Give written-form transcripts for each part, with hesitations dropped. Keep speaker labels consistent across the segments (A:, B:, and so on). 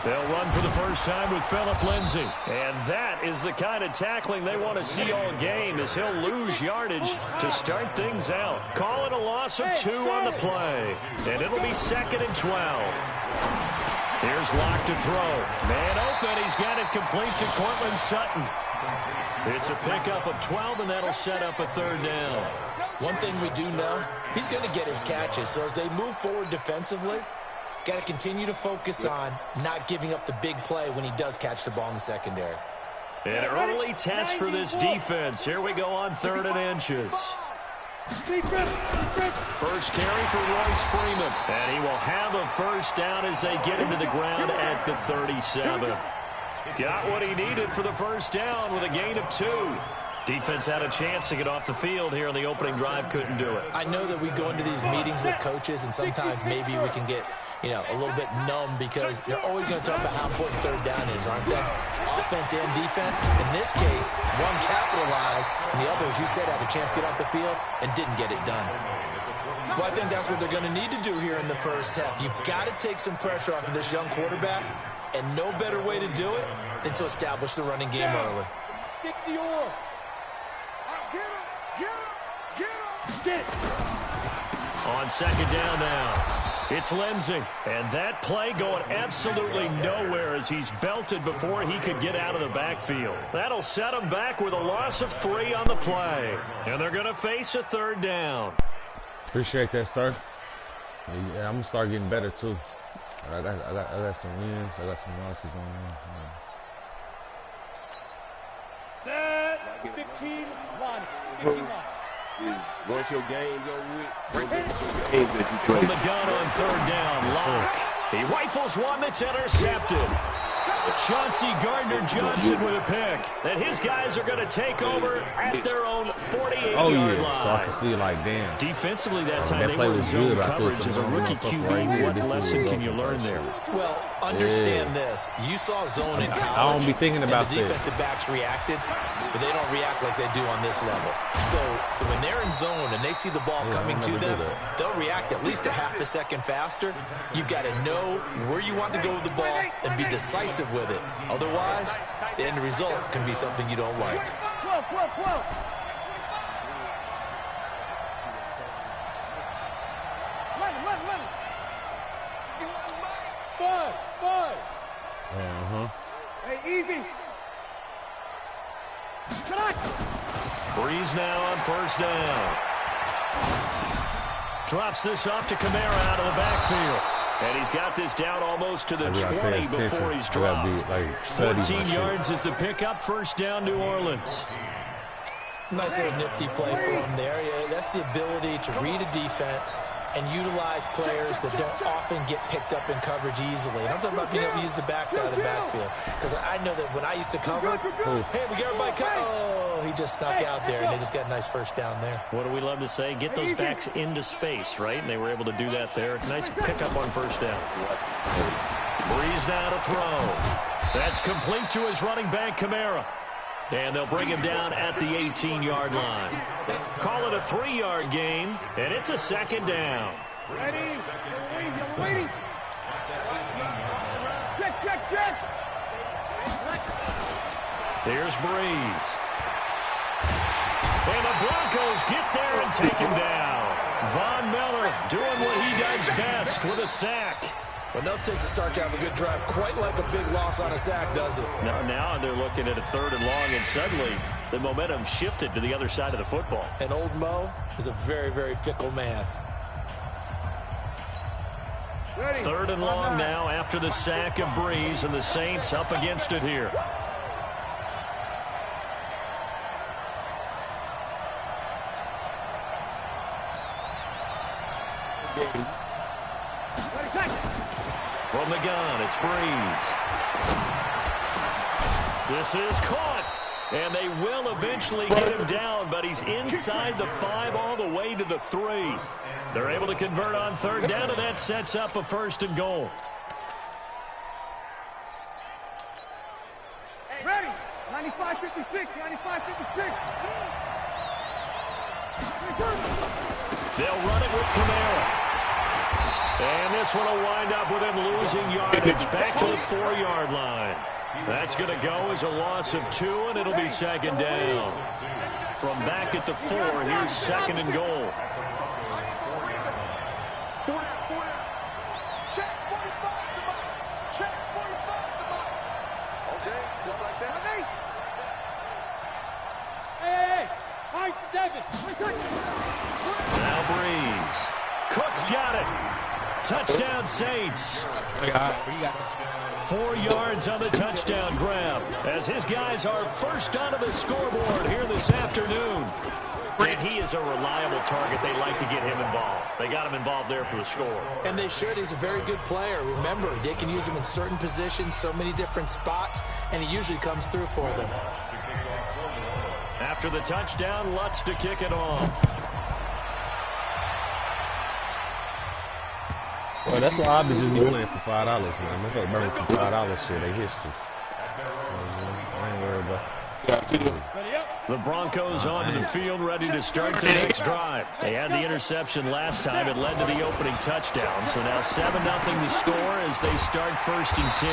A: They'll run for the first time with Phillip Lindsay. And that is the kind of tackling they want to see all game, as he'll lose yardage to start things out. Call it a loss of 2 on the play. And it'll be 2nd and 12. Here's Locke to throw. Man open. He's got it complete to Cortland Sutton. It's a pickup of 12, and that'll set up a 3rd down.
B: One thing we do know, he's going to get his catches. So as they move forward defensively, got to continue to focus on not giving up the big play when he does catch the ball in the secondary.
A: An early test for this defense. Here we go on 3rd and inches. First carry for Royce Freeman. And he will have a first down as they get him to the ground at the 37. Got what he needed for the first down with a gain of 2. Defense had a chance to get off the field here on the opening drive, couldn't do it.
B: I know that we go into these meetings with coaches, and sometimes maybe we can get, a little bit numb because they're always going to talk about how important 3rd down is, aren't they? Offense and defense. In this case, one capitalized, and the other, as you said, had a chance to get off the field and didn't get it done. Well, I think that's what they're going to need to do here in the first half. You've got to take some pressure off of this young quarterback, and no better way to do it than to establish the running game early.
C: 60 or. Get him.
A: On 2nd down now, it's Lindsay. And that play going absolutely nowhere as he's belted before he could get out of the backfield. That'll set him back with a loss of 3 on the play. And they're going to face a 3rd down.
D: Appreciate that, sir. Yeah, I'm going to start getting better, too. I got some wins. I got some losses on there.
C: Set. 15-1. 15-1.
E: Once your game go with,
A: from the gun on 3rd down, Locke. He rifles one that's intercepted. Chauncey Gardner-Johnson with a pick. And his guys are going to take over at their own 48-yard line.
D: So I can see, like, damn.
A: Defensively that time, they were in zone coverage. As a rookie QB, what lesson can you learn there?
B: Well, understand this. You saw zone in college.
D: I don't be thinking about
B: the defensive backs reacted, but they don't react like they do on this level. So when they're in zone and they see the ball coming to them, they'll react at least a half a second faster. You've got to know where you want to go with the ball and be decisive with it. Otherwise, the end result can be something you don't like.
C: Hey, easy.
A: Breeze now on 1st down. Drops this off to Kamara out of the backfield. And he's got this down almost to the 20 before he's dropped. 14 yards is the pickup. 1st down, New Orleans.
B: Nice little nifty play for him there. Yeah, that's the ability to read a defense and utilize players that don't often get picked up in coverage easily. And I'm talking about being able to use the backside of the backfield. Because I know that when I used to cover, hey, we got everybody covered. Oh, he just snuck out there, and they just got a nice first down there.
A: What do we love to say? Get those backs into space, right? And they were able to do that there. Nice pickup on 1st down. Breeze now to throw. That's complete to his running back, Kamara. And they'll bring him down at the 18-yard line. Call it a 3-yard gain, and it's a 2nd down.
C: Ready? You're waiting. Check.
A: Here's Breeze. And the Broncos get there and take him down. Von Miller doing what he does best with a sack.
B: But no takes a start to have a good drive, quite like a big loss on a sack, does it?
A: Now they're looking at a 3rd and long, and suddenly the momentum shifted to the other side of the football.
B: And old Mo is a very, very fickle man.
A: 3rd and long now after the sack of Breeze, and the Saints up against it here. From the gun, it's Breeze. This is caught. And they will eventually get him down, but he's inside the 5 all the way to the 3. They're able to convert on 3rd down, and that sets up a 1st and goal.
C: Ready? 95-56. 95-56.
A: They'll run it with Kamara. And this one will wind up with him losing yardage back to the 4-yard line. That's going to go as a loss of 2, and it'll be second down. From back at the 4, here's second and goal. Now Breeze. Cook's got it. Touchdown Saints. 4 yards on the touchdown grab as his guys are first onto the scoreboard here this afternoon. And he is a reliable target. They like to get him involved. They got him involved there for the score.
B: And they should. He's a very good player. Remember, they can use him in certain positions, so many different spots, and he usually comes through for them.
A: After the touchdown, Lutz to kick it off.
D: Well, that's why I be just playing for $5, man. They got burn for $5 shit. They history. I ain't worried about.
A: The Broncos onto the field, ready to start the next drive. They had the interception last time. It led to the opening touchdown. So now 7-0 the score as they start 1st and 10.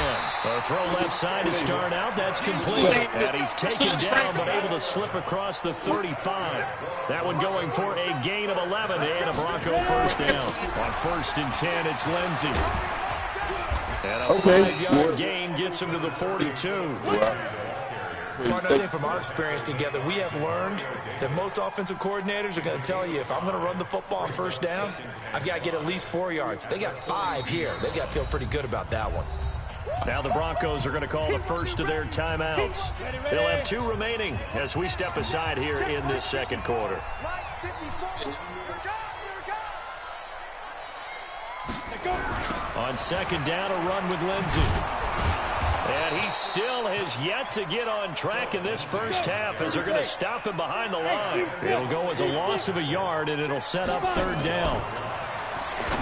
A: A throw left side to start out. That's complete. And he's taken down but able to slip across the 35. That one going for a gain of 11 and a Bronco first down. On 1st and 10, it's Lindsey. And a 5-yard gain gets him to the 42.
B: Well, I think from our experience together, we have learned that most offensive coordinators are going to tell you, if I'm going to run the football on 1st down, I've got to get at least 4 yards. They got 5 here. They've got to feel pretty good about that one.
A: Now the Broncos are going to call the first of their timeouts. They'll have 2 remaining as we step aside here in this second quarter. On 2nd down, a run with Lindsey. And he still has yet to get on track in this first half as they're going to stop him behind the line. It'll go as a loss of a yard, and it'll set up 3rd down.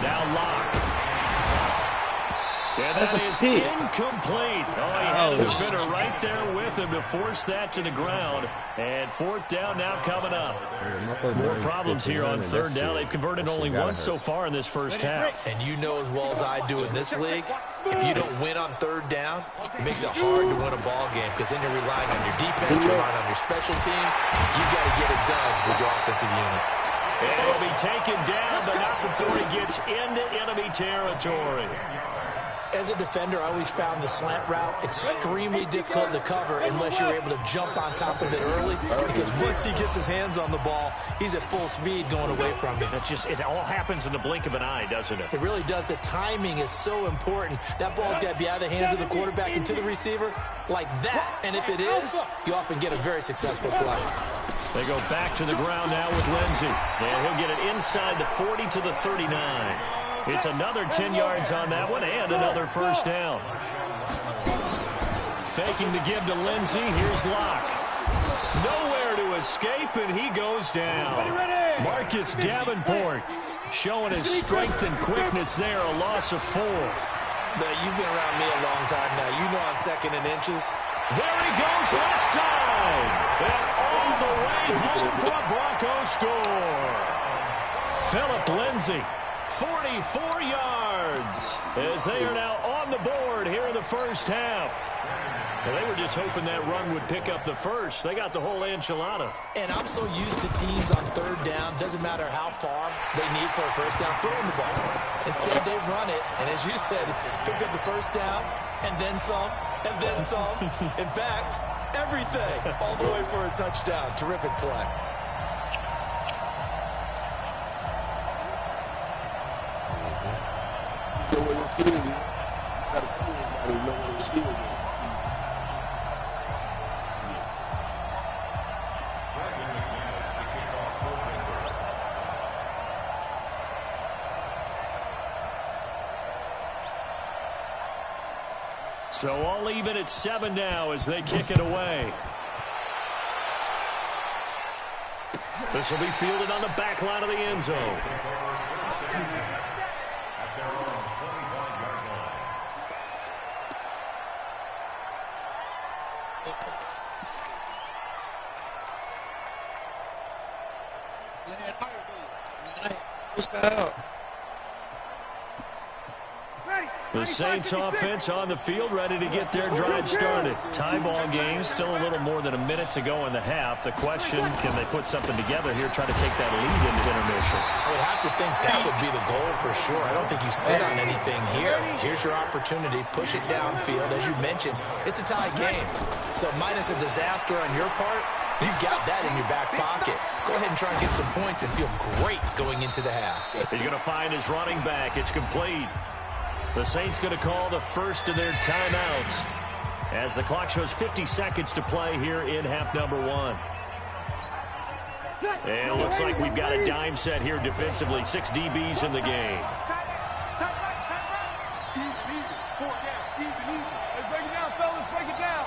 A: Now Locke. And that is incomplete. Oh, he had a defender right there with him to force that to the ground. And 4th down now coming up. More problems here on 3rd down. They've converted only once so far in this first half.
B: And you know as well as I do in this league, if you don't win on 3rd down, it makes it hard to win a ball game because then you're relying on your defense, you're relying on your special teams. You've got to get it done with your offensive unit.
A: And it'll be taken down, but not before he gets into enemy territory.
B: As a defender, I always found the slant route extremely difficult to cover unless you're able to jump on top of it early, because once he gets his hands on the ball, he's at full speed going away from you.
A: It all happens in the blink of an eye, doesn't it?
B: It really does. The timing is so important. That ball's got to be out of the hands of the quarterback and to the receiver like that. And if it is, you often get a very successful play.
A: They go back to the ground now with Lindsey. And he'll get it inside the 40 to the 39. It's another 10 yards on that one and another first down. Faking the give to Lindsey. Here's Locke. Nowhere to escape, and he goes down. Marcus Davenport showing his strength and quickness there. A loss of 4.
B: But you've been around me a long time now. You know on 2nd and inches.
A: There he goes left side. And all the way home for a Bronco score. Philip Lindsey. 44 yards as they are now on the board here in the first half. Well, they were just hoping that run would pick up the first. They got the whole enchilada.
B: And I'm so used to teams on 3rd down, doesn't matter how far they need for a first down, throwing the ball. Instead, they run it, and as you said, pick up the first down, and then some, and then some. In fact, everything, all the way for a touchdown. Terrific play.
A: So all even at 7 now as they kick it away. This will be fielded on the back line of the end zone. The Saints offense on the field, ready to get their drive started. Tie ball game, still a little more than a minute to go in the half. The question, can they put something together here, try to take that lead into intermission?
B: I would have to think that would be the goal for sure. I don't think you sit on anything here. Here's your opportunity. Push it downfield. As you mentioned, it's a tie game. So minus a disaster on your part, you've got that in your back pocket. Go ahead and try and get some points and feel great going into the half.
A: He's going to find his running back. It's complete. The Saints going to call the first of their timeouts as the clock shows 50 seconds to play here in half number 1. And it looks like we've got a dime set here defensively. 6 DBs in the game.
C: Break it down, fellas. Break it down.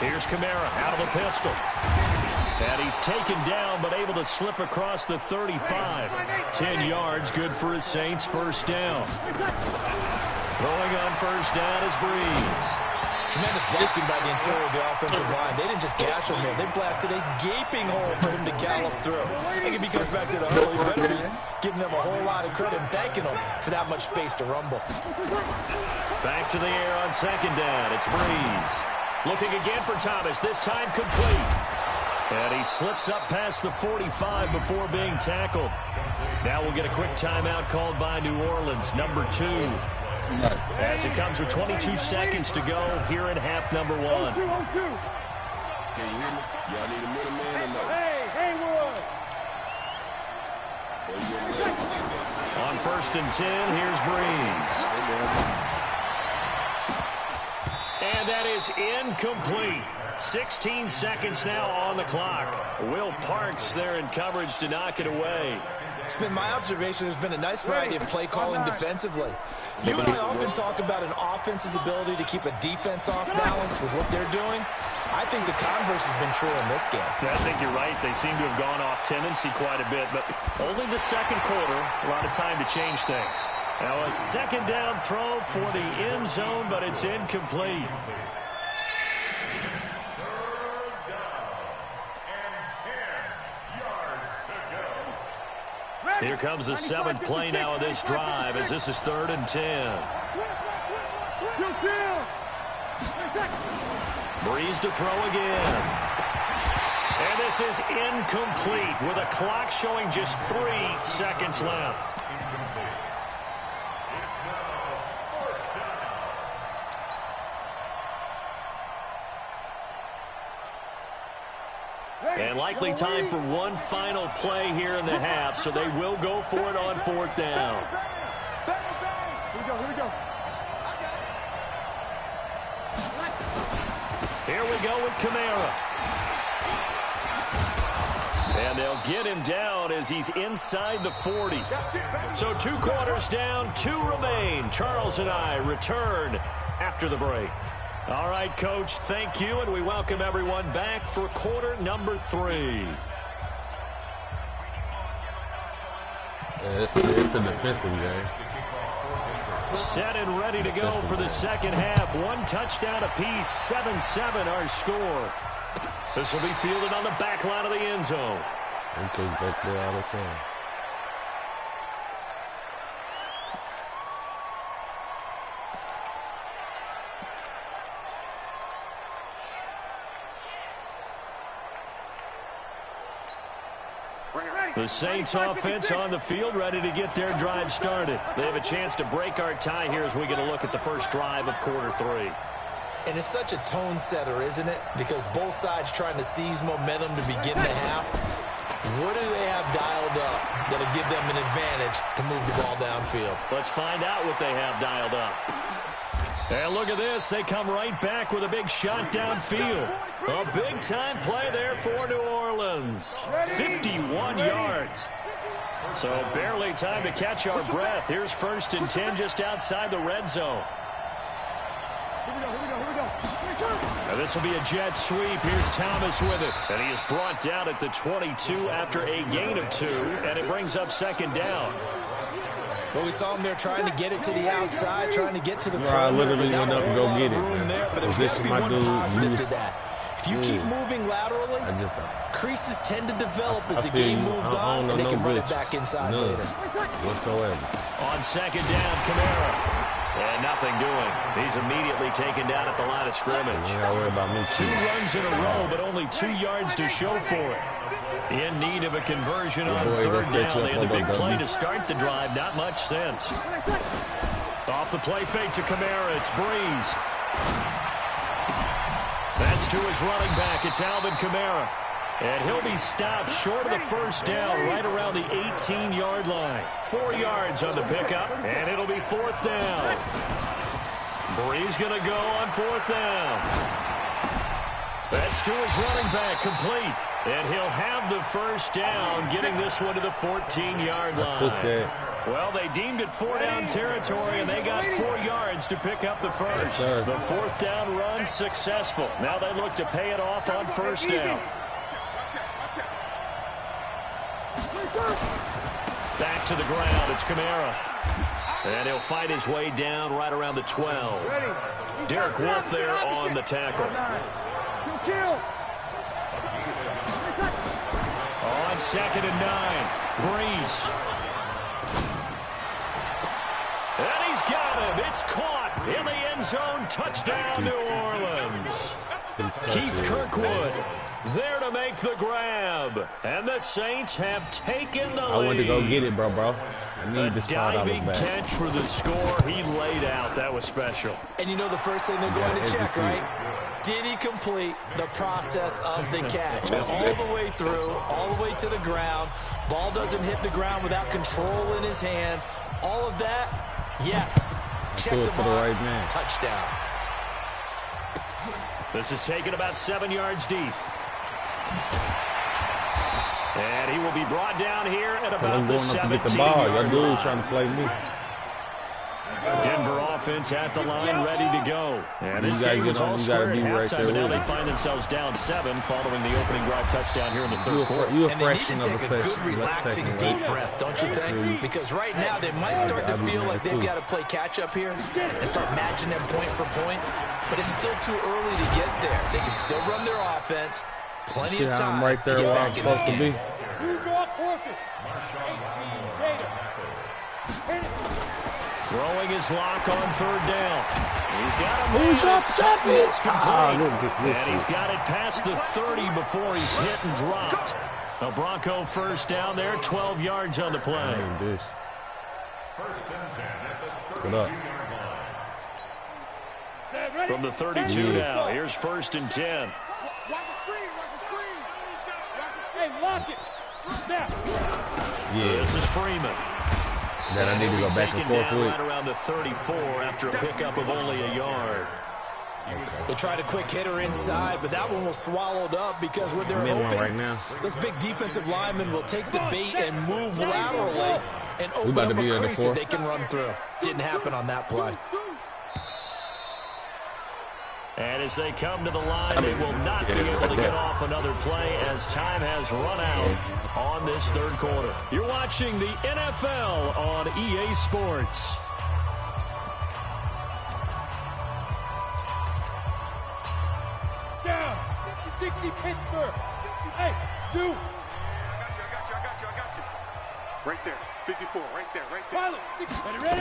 A: Here's Kamara out of the pistol. And he's taken down, but able to slip across the 35. 10 yards, good for his Saints. First down. Throwing on first down is Breeze.
B: Tremendous blocking by the interior of the offensive line. They didn't just gash him there. They blasted a gaping hole for him to gallop through. I think if he comes back to the huddle, he better be giving them a whole lot of credit and thanking them for that much space to rumble.
A: Back to the air on second down. It's Breeze. Looking again for Thomas. This time complete. And he slips up past the 45 before being tackled. Now we'll get a quick timeout called by New Orleans, number 2. As it comes with 22 seconds to go here in half number 1.
E: Can you hear me? Y'all need a middleman or no?
C: Hey, Haywood.
A: On first and 10, here's Breeze. And that is incomplete. 16 seconds now on the clock. Will Parks there in coverage to knock it away.
B: It's been my observation there's been a nice variety of play calling defensively. You and I often talk about an offense's ability to keep a defense off balance with what they're doing. I think the converse has been true in this game.
A: I think you're right. They seem to have gone off tendency quite a bit, but only the second quarter, a lot of time to change things. Now a second down throw for the end zone, but it's incomplete. Here comes the 7th play now of this drive as this is 3rd and 10. Breeze to throw again. And this is incomplete with a clock showing just 3 seconds left. And likely time for one final play here in the half, so they will go for it on 4th down.
C: Here we go.
A: Here we go with Kamara. And they'll get him down as he's inside the 40. So 2 quarters down, 2 remain. Charles and I return after the break. All right, Coach, thank you, and we welcome everyone back for quarter number 3.
D: It's a defensive game.
A: Set and ready to go for the second half. 1 touchdown apiece, 7-7 our score. This will be fielded on the back line of the end zone.
D: We take back there all the time.
A: The Saints offense on the field, ready to get their drive started. They have a chance to break our tie here as we get a look at the first drive of quarter 3.
B: And it's such a tone setter, isn't it? Because both sides trying to seize momentum to begin the half. What do they have dialed up that'll give them an advantage to move the ball downfield?
A: Let's find out what they have dialed up. And look at this. They come right back with a big shot downfield. A big-time play there for New Orleans. 51 yards. So barely time to catch our breath. Here's 1st and 10 just outside the red zone.
C: Here we go.
A: Now this will be a jet sweep. Here's Thomas with it. And he is brought down at the 22 after a gain of 2. And it brings up 2nd down.
B: Well, we saw him there trying to get it to the outside, trying to get to the
D: I literally went up and go get it.
B: Room there, but there's got to be one positive to that. If If you keep moving laterally, creases tend to develop as the game moves on, and they can run it back inside later.
D: Whatsoever.
A: On second down, Kamara. And nothing doing. He's immediately taken down at the line of scrimmage.
D: You gotta worry about me too.
A: 2 runs in a row, but only 2 yards to show for it. In need of a conversion on third down. They had the big play to start the drive. Not much sense. Off the play fake to Kamara. It's Breeze. That's to his running back. It's Alvin Kamara. And he'll be stopped short of the first down right around the 18-yard line. 4 yards on the pickup, and it'll be fourth down. Breeze going to go on fourth down. That's to his running back, complete. And he'll have the first down, getting this one to the 14-yard line. Well, they deemed it 4-down territory, and they got 4 yards to pick up the first. The fourth down run successful. Now they look to pay it off on first down. Back to the ground. It's Kamara. And he'll fight his way down right around the 12. Derek Wolfe there on the tackle. On second and 9. Breeze. And he's got him. It's caught in the end zone. Touchdown, New Orleans. Keith Kirkwood there to make the grab. And the Saints have taken the lead.
D: I wanted to go get it, bro. I need this $5 back.
A: Diving catch for the score he laid out. That was special.
B: And you know the first thing they're going to check, right? Did he complete the process of the catch? All the way through, all the way to the ground. Ball doesn't hit the ground without control in his hands. All of that, yes. Check the box. Touchdown.
A: This is taken about 7 yards deep. And he will be brought down here at about the 17-yard line.
D: Trying to play me.
A: Denver offense at the line, ready to go. And this game was all square at halftime, and now they find themselves down 7 following the opening drive touchdown here in the third quarter.
B: And they need to take a good, relaxing, deep breath, don't you think? Because right now they might start to feel like they've got to play catch-up here and start matching them point for point. But it's still too early to get there. They can still run their offense. Plenty of time
D: right there
B: to get back in this game.
A: Throwing his lock on third down. He's got a man. It's complete. And he's got it past the 30 before he's hit and dropped. A Bronco first down there, 12 yards on the play.
D: What up?
A: From the 32 now, here's first and 10.
C: Hey, lock it. Snap.
D: Yeah.
A: This is Freeman.
D: Then I need to go back and forth with.
A: Right around the 34 after a pickup of only a yard.
B: They tried a quick hitter inside, but that one was swallowed up because when they're open,
D: right now.
B: those big defensive linemen will take the bait and move laterally and open up a crease that they can run through. Didn't happen on that play.
A: And as they come to the line, they will not be able to get off another play as time has run out on this third quarter. You're watching the NFL on EA Sports.
C: Down. 60 Pittsburgh. Hey, 2. I got you. Right there. 54, right there. Follow. Ready?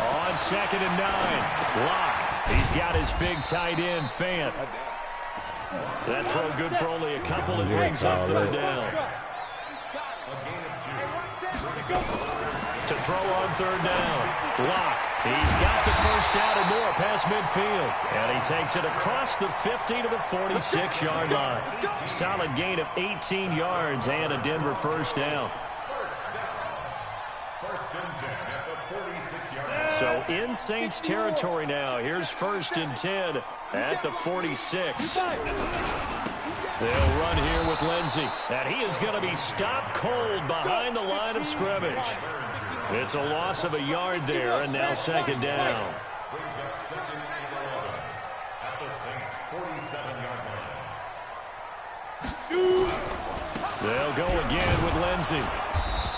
A: On second and 9, Locke. He's got his big tight end, Fant. That throw good for only a couple and brings up third down. To throw on third down, Locke. He's got the first down and more past midfield. And he takes it across the 50 to the 46-yard line. Solid gain of 18 yards and a Denver first down. So in Saints territory now. Here's first and 10 at the 46. They'll run here with Lindsey. And he is going to be stopped cold behind the line of scrimmage. It's a loss of a yard there, and now second down. They'll go again with Lindsey.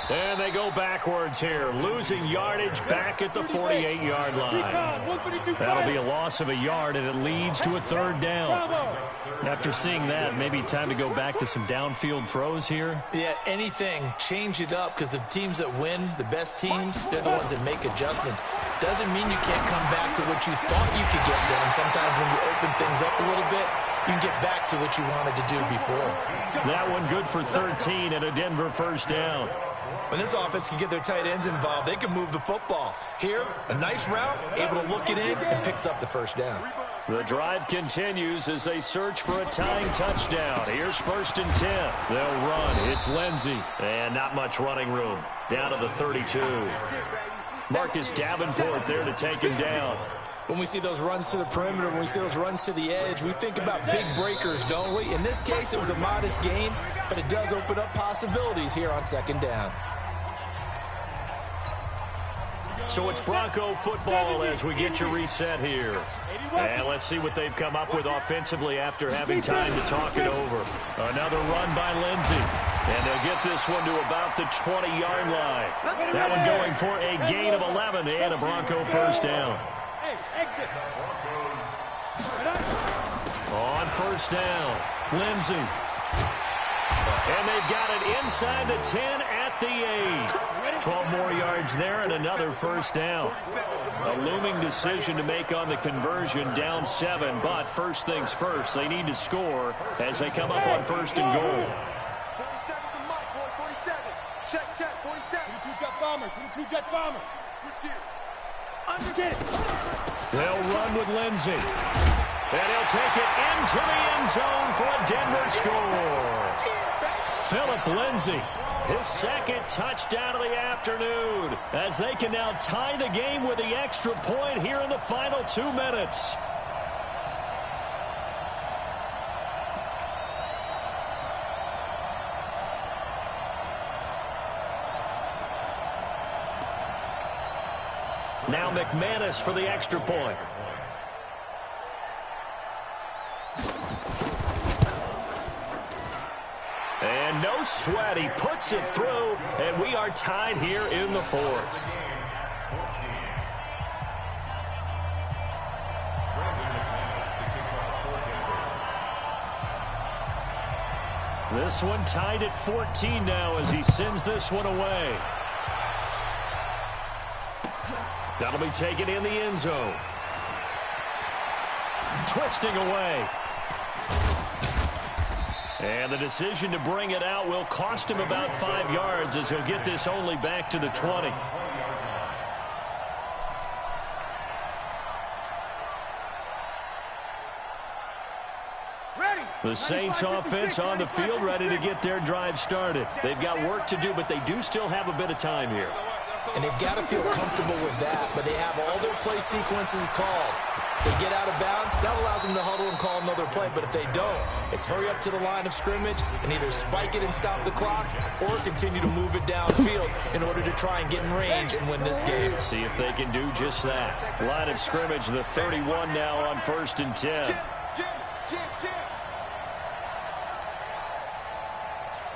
A: And they go backwards here, losing yardage back at the 48-yard line. That'll be a loss of a yard, and it leads to a third down. After seeing that, maybe time to go back to some downfield throws here.
B: Yeah, anything. Change it up, because the teams that win, the best teams, they're the ones that make adjustments. Doesn't mean you can't come back to what you thought you could get done. Sometimes when you open things up a little bit, you can get back to what you wanted to do before.
A: That one good for 13 and a Denver first down.
B: When this offense can get their tight ends involved, they can move the football. Here, a nice route, able to look it in, and picks up the first down.
A: The drive continues as they search for a tying touchdown. Here's 1st and 10. They'll run. It's Lindsey. And not much running room. Down to the 32. Marcus Davenport there to take him down.
B: When we see those runs to the perimeter, when we see those runs to the edge, we think about big breakers, don't we? In this case, it was a modest gain, but it does open up possibilities here on 2nd down.
A: So it's Bronco football as we get you reset here. And let's see what they've come up with offensively after having time to talk it over. Another run by Lindsey. And they'll get this one to about the 20-yard line. That one going for a gain of 11 and a Bronco first down. On 1st down, Lindsey. And they've got it inside the 10 at the 8. 12 more yards there and another first down. A looming decision to make on the conversion, down 7. But first things first, they need to score as they come up on 1st and goal.
C: 47. Check, 47. 22 jet bomber. Switch gears.
A: They'll run with Lindsey. And he'll take it into the end zone for a Denver score. Philip Lindsey, his 2nd touchdown of the afternoon, as they can now tie the game with the extra point here in the final 2 minutes. Now McManus for the extra point. And no sweat, he puts it through, and we are tied here in the 4th. This one tied at 14 now as he sends this one away. That'll be taken in the end zone. Twisting away. And the decision to bring it out will cost him about 5 yards as he'll get this only back to the 20. The Saints offense on the field ready to get their drive started. They've got work to do, but they do still have a bit of time here.
B: And they've got to feel comfortable with that, but they have all their play sequences called. They get out of bounds, that allows them to huddle and call another play, but if they don't, it's hurry up to the line of scrimmage and either spike it and stop the clock or continue to move it downfield in order to try and get in range and win this game.
A: See if they can do just that. Line of scrimmage, the 31 now on 1st and 10.
C: Jim.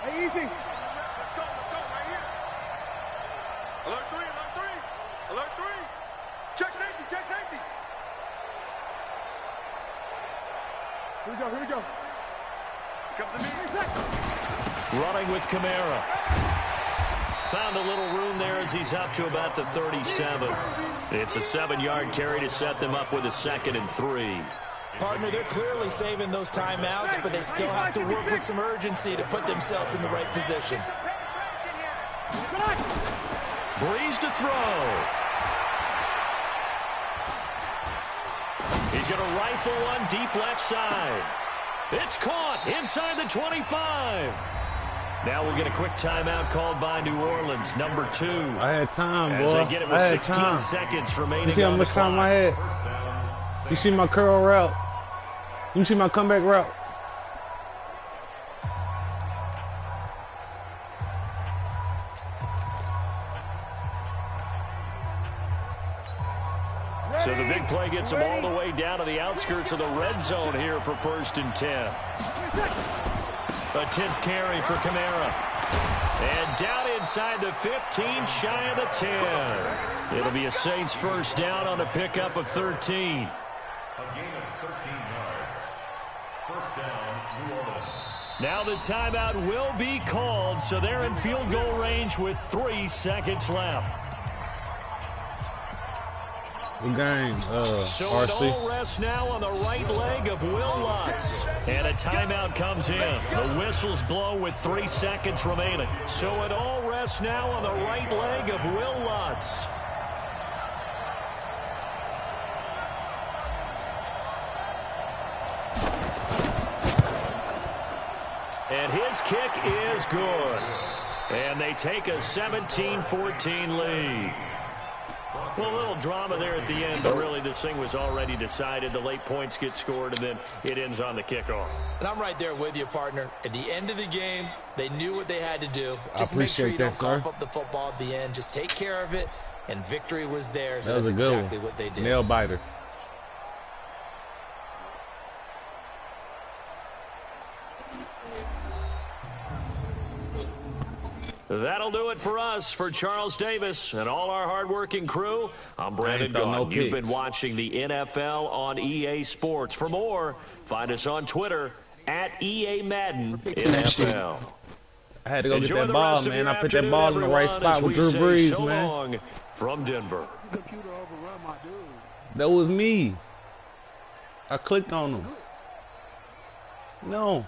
C: Hey, easy. Let's go right here. Alert 3. Check safety. Here we go. Comes to me.
A: Running with Kamara. Found a little room there as he's up to about the 37. It's a 7-yard carry to set them up with a 2nd and 3.
B: Partner, they're clearly saving those timeouts, but they still have to work with some urgency to put themselves in the right position.
A: Breeze to throw. He's going to rifle one deep left side. It's caught inside the 25. Now we'll get a quick timeout called by New Orleans, number 2.
D: I had time, boy.
A: As they get it with 16
D: time.
A: seconds remaining.
D: You see how much time I had? You see my curl route? You see my comeback route?
A: So the big play gets them all the way down to the outskirts of the red zone here for 1st and 10. A 10th carry for Kamara. And down inside the 15, shy of the 10. It'll be a Saints first down on a pickup of 13.
F: A gain of 13 yards. First down, New Orleans.
A: Now the timeout will be called, so they're in field goal range with 3 seconds left.
D: Good game,
A: So it
D: RC.
A: all rests now on the right leg of Will Lutz. And a timeout comes in. The whistles blow with 3 seconds remaining. So it all rests now on the right leg of Will Lutz. And his kick is good. And they take a 17-14 lead. Well, a little drama there at the end, but really this thing was already decided. The late points get scored, and then it ends on the kickoff.
B: And I'm right there with you, partner. At the end of the game, they knew what they had to do. Just
D: I
B: make sure you
D: appreciate
B: don't
D: that,
B: cough up the football at the end. Just take care of it, and victory was there. So
D: That was
B: that's
D: a good
B: exactly
D: one.
B: what they did.
D: Nail biter.
A: That'll do it for us. For Charles Davis and all our hardworking crew, I'm Brandon
D: throw no
A: Gaughan. You've been
D: picks.
A: watching the NFL on EA Sports. For more, find us on Twitter at EA Madden NFL.
D: I had to go
A: Enjoy
D: get that
A: the
D: ball,
A: rest of
D: man.
A: your
D: I put that
A: afternoon,
D: ball in the right
A: everyone,
D: spot
A: as
D: with
A: we
D: Drew
A: say
D: Brees,
A: so
D: man.
A: long from Denver.
C: The computer overrun my dude.
D: That was me. I clicked on him. No.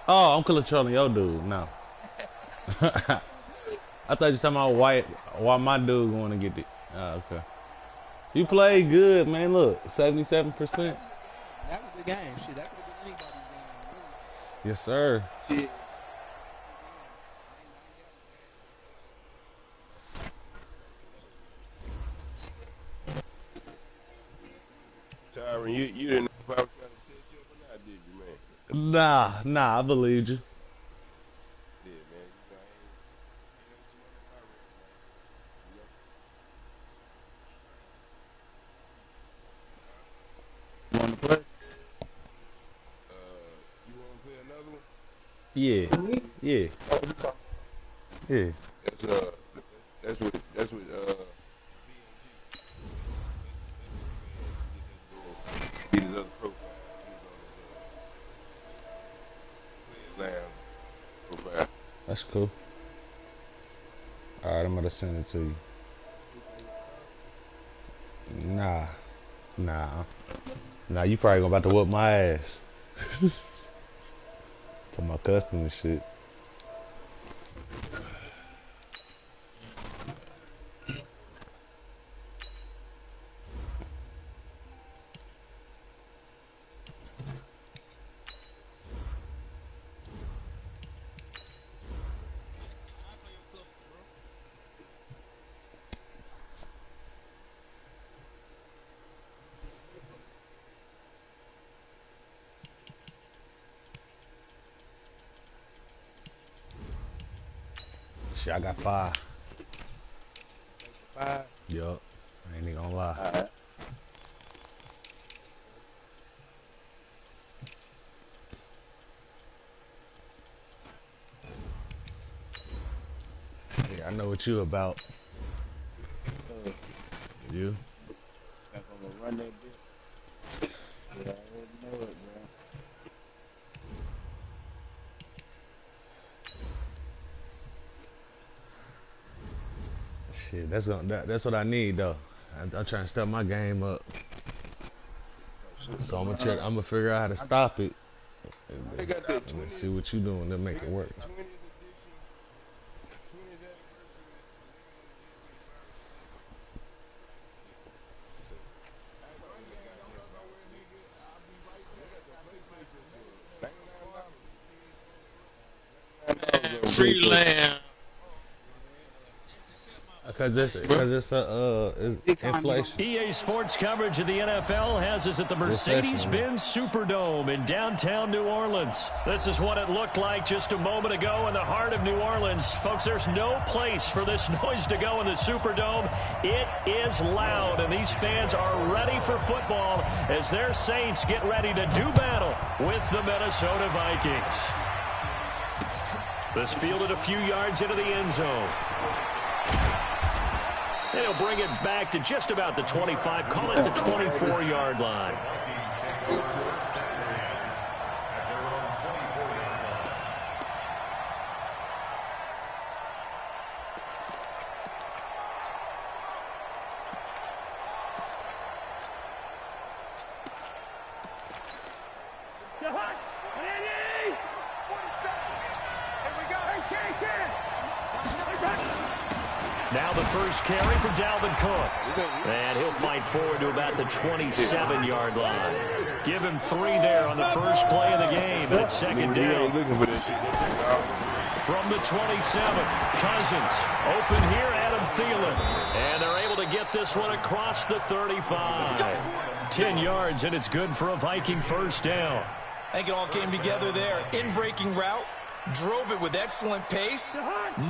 D: Oh, I'm controlling your dude. No. I thought you were talking about why my dude going to get it. Oh, okay. You played good, man. Look, 77%.
C: That was the game. Shit, that could have been anybody's game.
D: Yes, sir.
C: Really. Shit.
E: Tyron, you didn't know if I was trying to set you up or not, did you, man?
D: Nah, I believed you.
E: Yeah, man. You want to play? You want to play another one?
D: Yeah. Yeah. Yeah.
E: That's what get his other profile. He's on his profile.
D: That's cool. Alright, I'm gonna send it to you. Nah, you probably about to whoop my ass. To my custom and shit. Shit, I got 5.
C: 5.
D: Yup. I ain't even gonna lie.
E: Alright.
D: Yeah, I know what you about. You?
E: I'm gonna run that bit. Yeah, I already know it, bro.
D: Shit, that's what I need though. I'm trying to step my game up. So I'm gonna figure out how to stop it.
E: They got that
D: And then see what you doing to make it work.
E: 20th edition. 20th anniversary.
G: Free land.
D: Cause it's inflation.
A: EA Sports coverage of the NFL has us at the Mercedes-Benz Superdome in downtown New Orleans. This is what it looked like just a moment ago in the heart of New Orleans. Folks, there's no place for this noise to go in the Superdome. It is loud, and these fans are ready for football as their Saints get ready to do battle with the Minnesota Vikings. This fielded a few yards into the end zone. And he'll bring it back to just about the 25. Call it the 24-yard line. Now the first carry for Dalvin Cook. And he'll fight forward to about the 27-yard line. Give him 3 there on the first play of the game. And it's second down. From the 27, Cousins. Open here, Adam Thielen. And they're able to get this one across the 35. 10 yards, and it's good for a Viking first down.
B: I think it all came together there. In-breaking route. Drove it with excellent pace.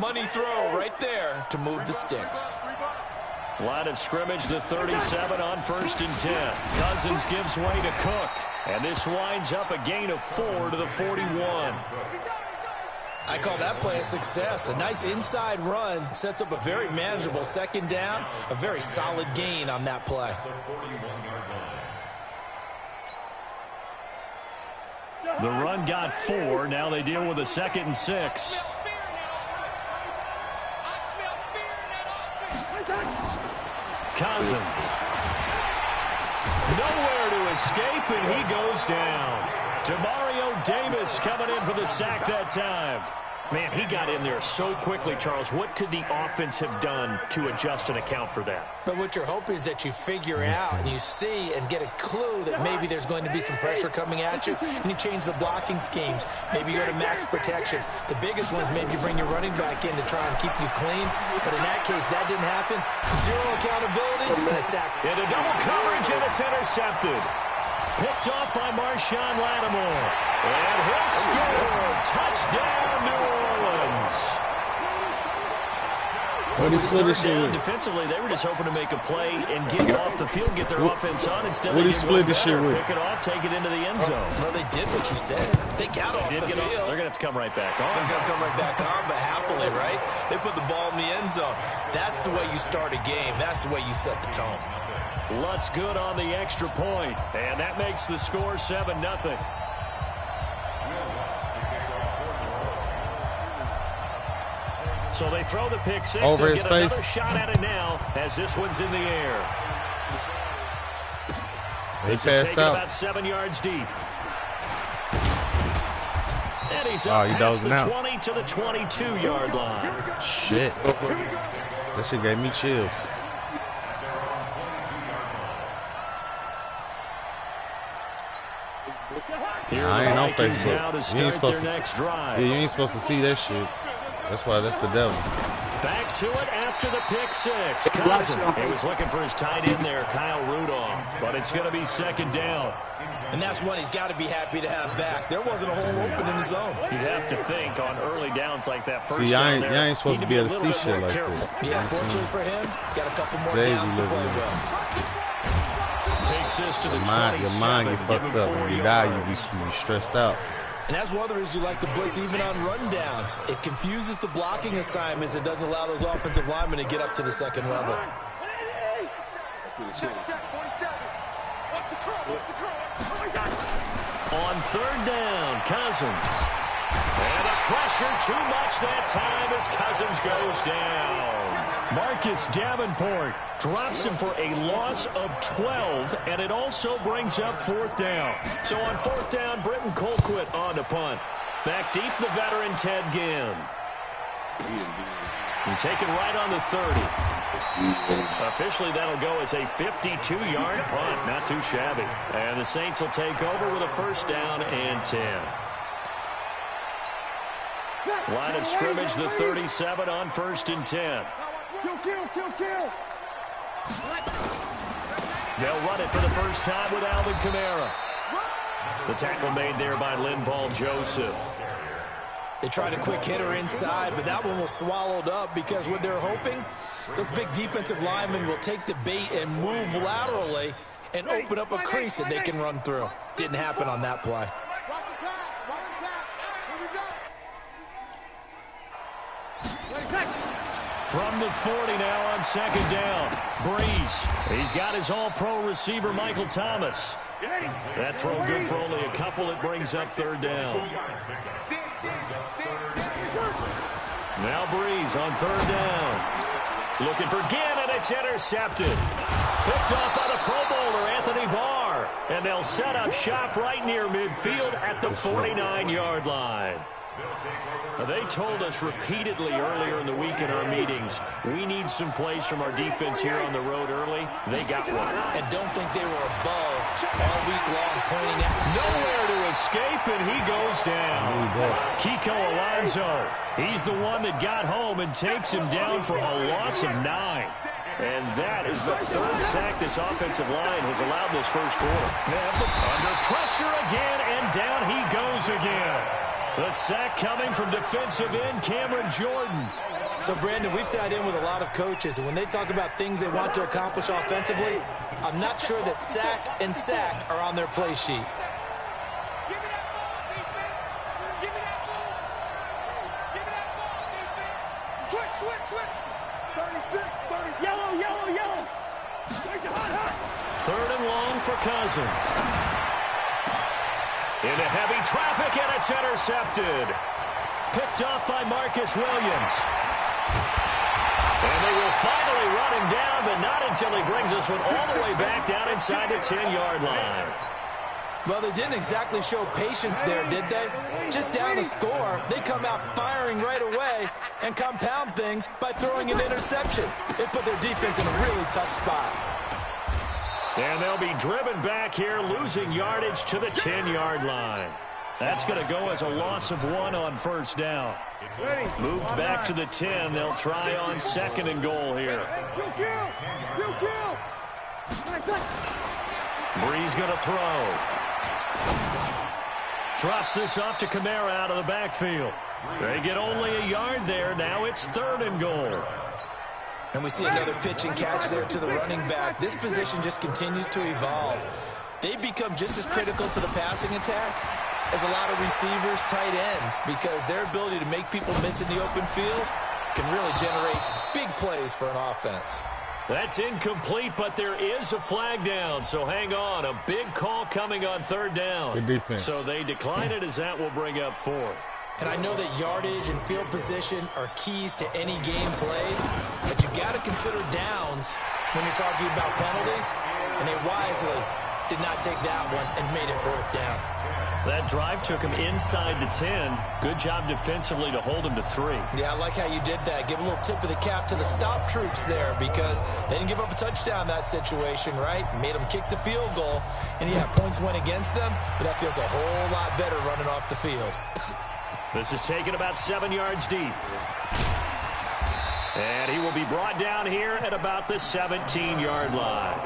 B: Money throw right there to move the sticks.
A: Line of scrimmage, the 37 on 1st and 10. Cousins gives way to Cook. And this winds up a gain of 4 to the 41.
B: I call that play a success. A nice inside run sets up a very manageable second down. A very solid gain on that play.
A: The run got 4. Now they deal with a 2nd and 6. Cousins. Nowhere to escape, and he goes down. Demario Davis coming in for the sack that time. Man, he got in there so quickly, Charles. What could the offense have done to adjust and account for that?
B: But what you're hoping is that you figure out and you see and get a clue that maybe there's going to be some pressure coming at you, and you change the blocking schemes. Maybe you go to max protection. The biggest one is maybe you bring your running back in to try and keep you clean. But in that case, that didn't happen. 0 accountability and a sack.
A: Into double coverage, and it's intercepted. Picked off by Marshawn Lattimore. And he'll score. Touchdown, New Orleans.
D: What is split
A: down defensively, they were just hoping to make a play and get off the field, get their offense on. Instead,
D: what
A: they
D: is split this shit with?
A: Pick it off, take it into the end zone.
B: Well, they did what you said. They got off the field.
A: They're going to have to come right back on.
B: They're going to come right back on, but happily, right? They put the ball in the end zone. That's the way you start a game. That's the way you set the tone.
A: Lutz good on the extra point, and that makes the score 7-0. So they throw the pick six.
D: Over
A: They'll
D: his
A: get
D: face.
A: Another shot at it now as this one's in the air. This is taken about 7 yards deep. And he's up past the 20 to the 22-yard line.
D: Shit. That shit gave me chills. I ain't on Facebook. You ain't supposed to see that shit. That's why that's the devil.
A: Back to it after the pick six. Cousins. He was looking for his tight end there, Kyle Rudolph. But it's going to be second down.
B: And that's one he's got to be happy to have back. There wasn't a hole open in the zone.
A: You'd have to think on early downs like that first
D: down
A: there.
D: You ain't supposed to be able to see shit like that.
B: Yeah, fortunately for him, got a couple more downs to play with.
A: Takes this to the 27.
D: Your mind get fucked up. When you die, you be stressed out.
B: And that's one of the reasons you like to blitz even on rundowns. It confuses the blocking assignments. It doesn't allow those offensive linemen to get up to the second level.
A: On third down, Cousins. And a pressure too much that time as Cousins goes down. Marcus Davenport drops him for a loss of 12, and it also brings up fourth down. So on fourth down, Britton Colquitt on to punt. Back deep, the veteran Ted Ginn. And taken right on the 30. Officially, that'll go as a 52-yard punt. Not too shabby. And the Saints will take over with a first down and 10. Line of scrimmage, the 37 on first and 10.
C: Kill.
A: They'll run it for the first time with Alvin Kamara. The tackle made there by Linval Joseph.
B: They tried a quick hitter inside, but that one was swallowed up because what they're hoping, those big defensive linemen will take the bait and move laterally and open up a crease that they can run through. Didn't happen on that play.
A: from the 40 now on second down. Breeze. He's got his all-pro receiver, Michael Thomas. That throw good for only a couple. It brings up third down. Now Breeze on third down. Looking for Ginn, and it's intercepted. Picked off by the Pro Bowler, Anthony Barr. And they'll set up shop right near midfield at the 49-yard line. They told us repeatedly earlier in the week in our meetings, we need some plays from our defense here on the road early. They got one.
B: And don't think they were above all week long, pointing out.
A: Nowhere to escape, and he goes down. Kiko Alonso, he's the one that got home and takes him down for a loss of 9. And that is the third sack this offensive line has allowed this first quarter. Under pressure again, and down he goes again. The sack coming from defensive end Cameron Jordan.
B: So, Brandon, we've sat in with a lot of coaches, and when they talk about things they want to accomplish offensively, I'm not sure that sack and sack are on their play sheet.
C: Give me that ball, defense. Give me that ball. Give me that ball, defense. Switch. 36, 30. Yellow. Hot.
A: Third and long for Cousins. Into heavy traffic, and it's intercepted. Picked off by Marcus Williams. And they will finally run him down, but not until he brings us one all the way back down inside the 10-yard line.
B: Well, they didn't exactly show patience there, did they? Just down a score, they come out firing right away and compound things by throwing an interception. It put their defense in a really tough spot.
A: And they'll be driven back here, losing yardage to the 10-yard line. That's going to go as a loss of 1 on first down. Moved back to the 10. They'll try on second and goal here. Breeze going to throw. Drops this off to Kamara out of the backfield. They get only a yard there. Now it's third and goal.
B: And we see another pitch and catch there to the running back. This position just continues to evolve. They become just as critical to the passing attack as a lot of receivers, tight ends, because their ability to make people miss in the open field can really generate big plays for an offense.
A: That's incomplete, but there is a flag down, so hang on. A big call coming on third down.
D: Good defense.
A: So they decline it as that will bring up fourth.
B: And I know that yardage and field position are keys to any game play, but you got to consider downs when you're talking about penalties, and they wisely did not take that one and made it fourth down.
A: That drive took him inside the 10. Good job defensively to hold him to 3.
B: Yeah, I like how you did that. Give a little tip of the cap to the stop troops there, because they didn't give up a touchdown in that situation, right? Made them kick the field goal, and yeah, points went against them, but that feels a whole lot better running off the field.
A: This is taken about 7 yards deep. And he will be brought down here at about the 17-yard line.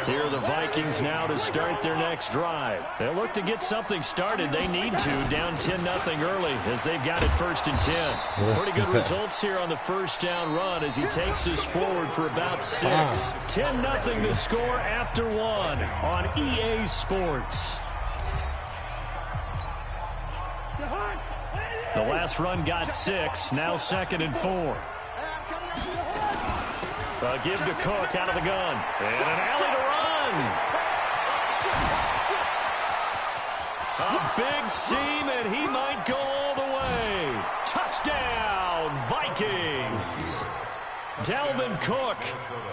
A: Here are the Vikings now to start their next drive. They'll look to get something started. They need to, down 10-0 early as they've got it 1st and 10. Pretty good results here on the first down run as he takes us forward for about 6. 10-0 the score after 1 on EA Sports. The last run got 6, now 2nd and 4. A give to Cook out of the gun. And an alley to run. A big seam, and he might go all the way. Touchdown, Vikings. Dalvin Cook,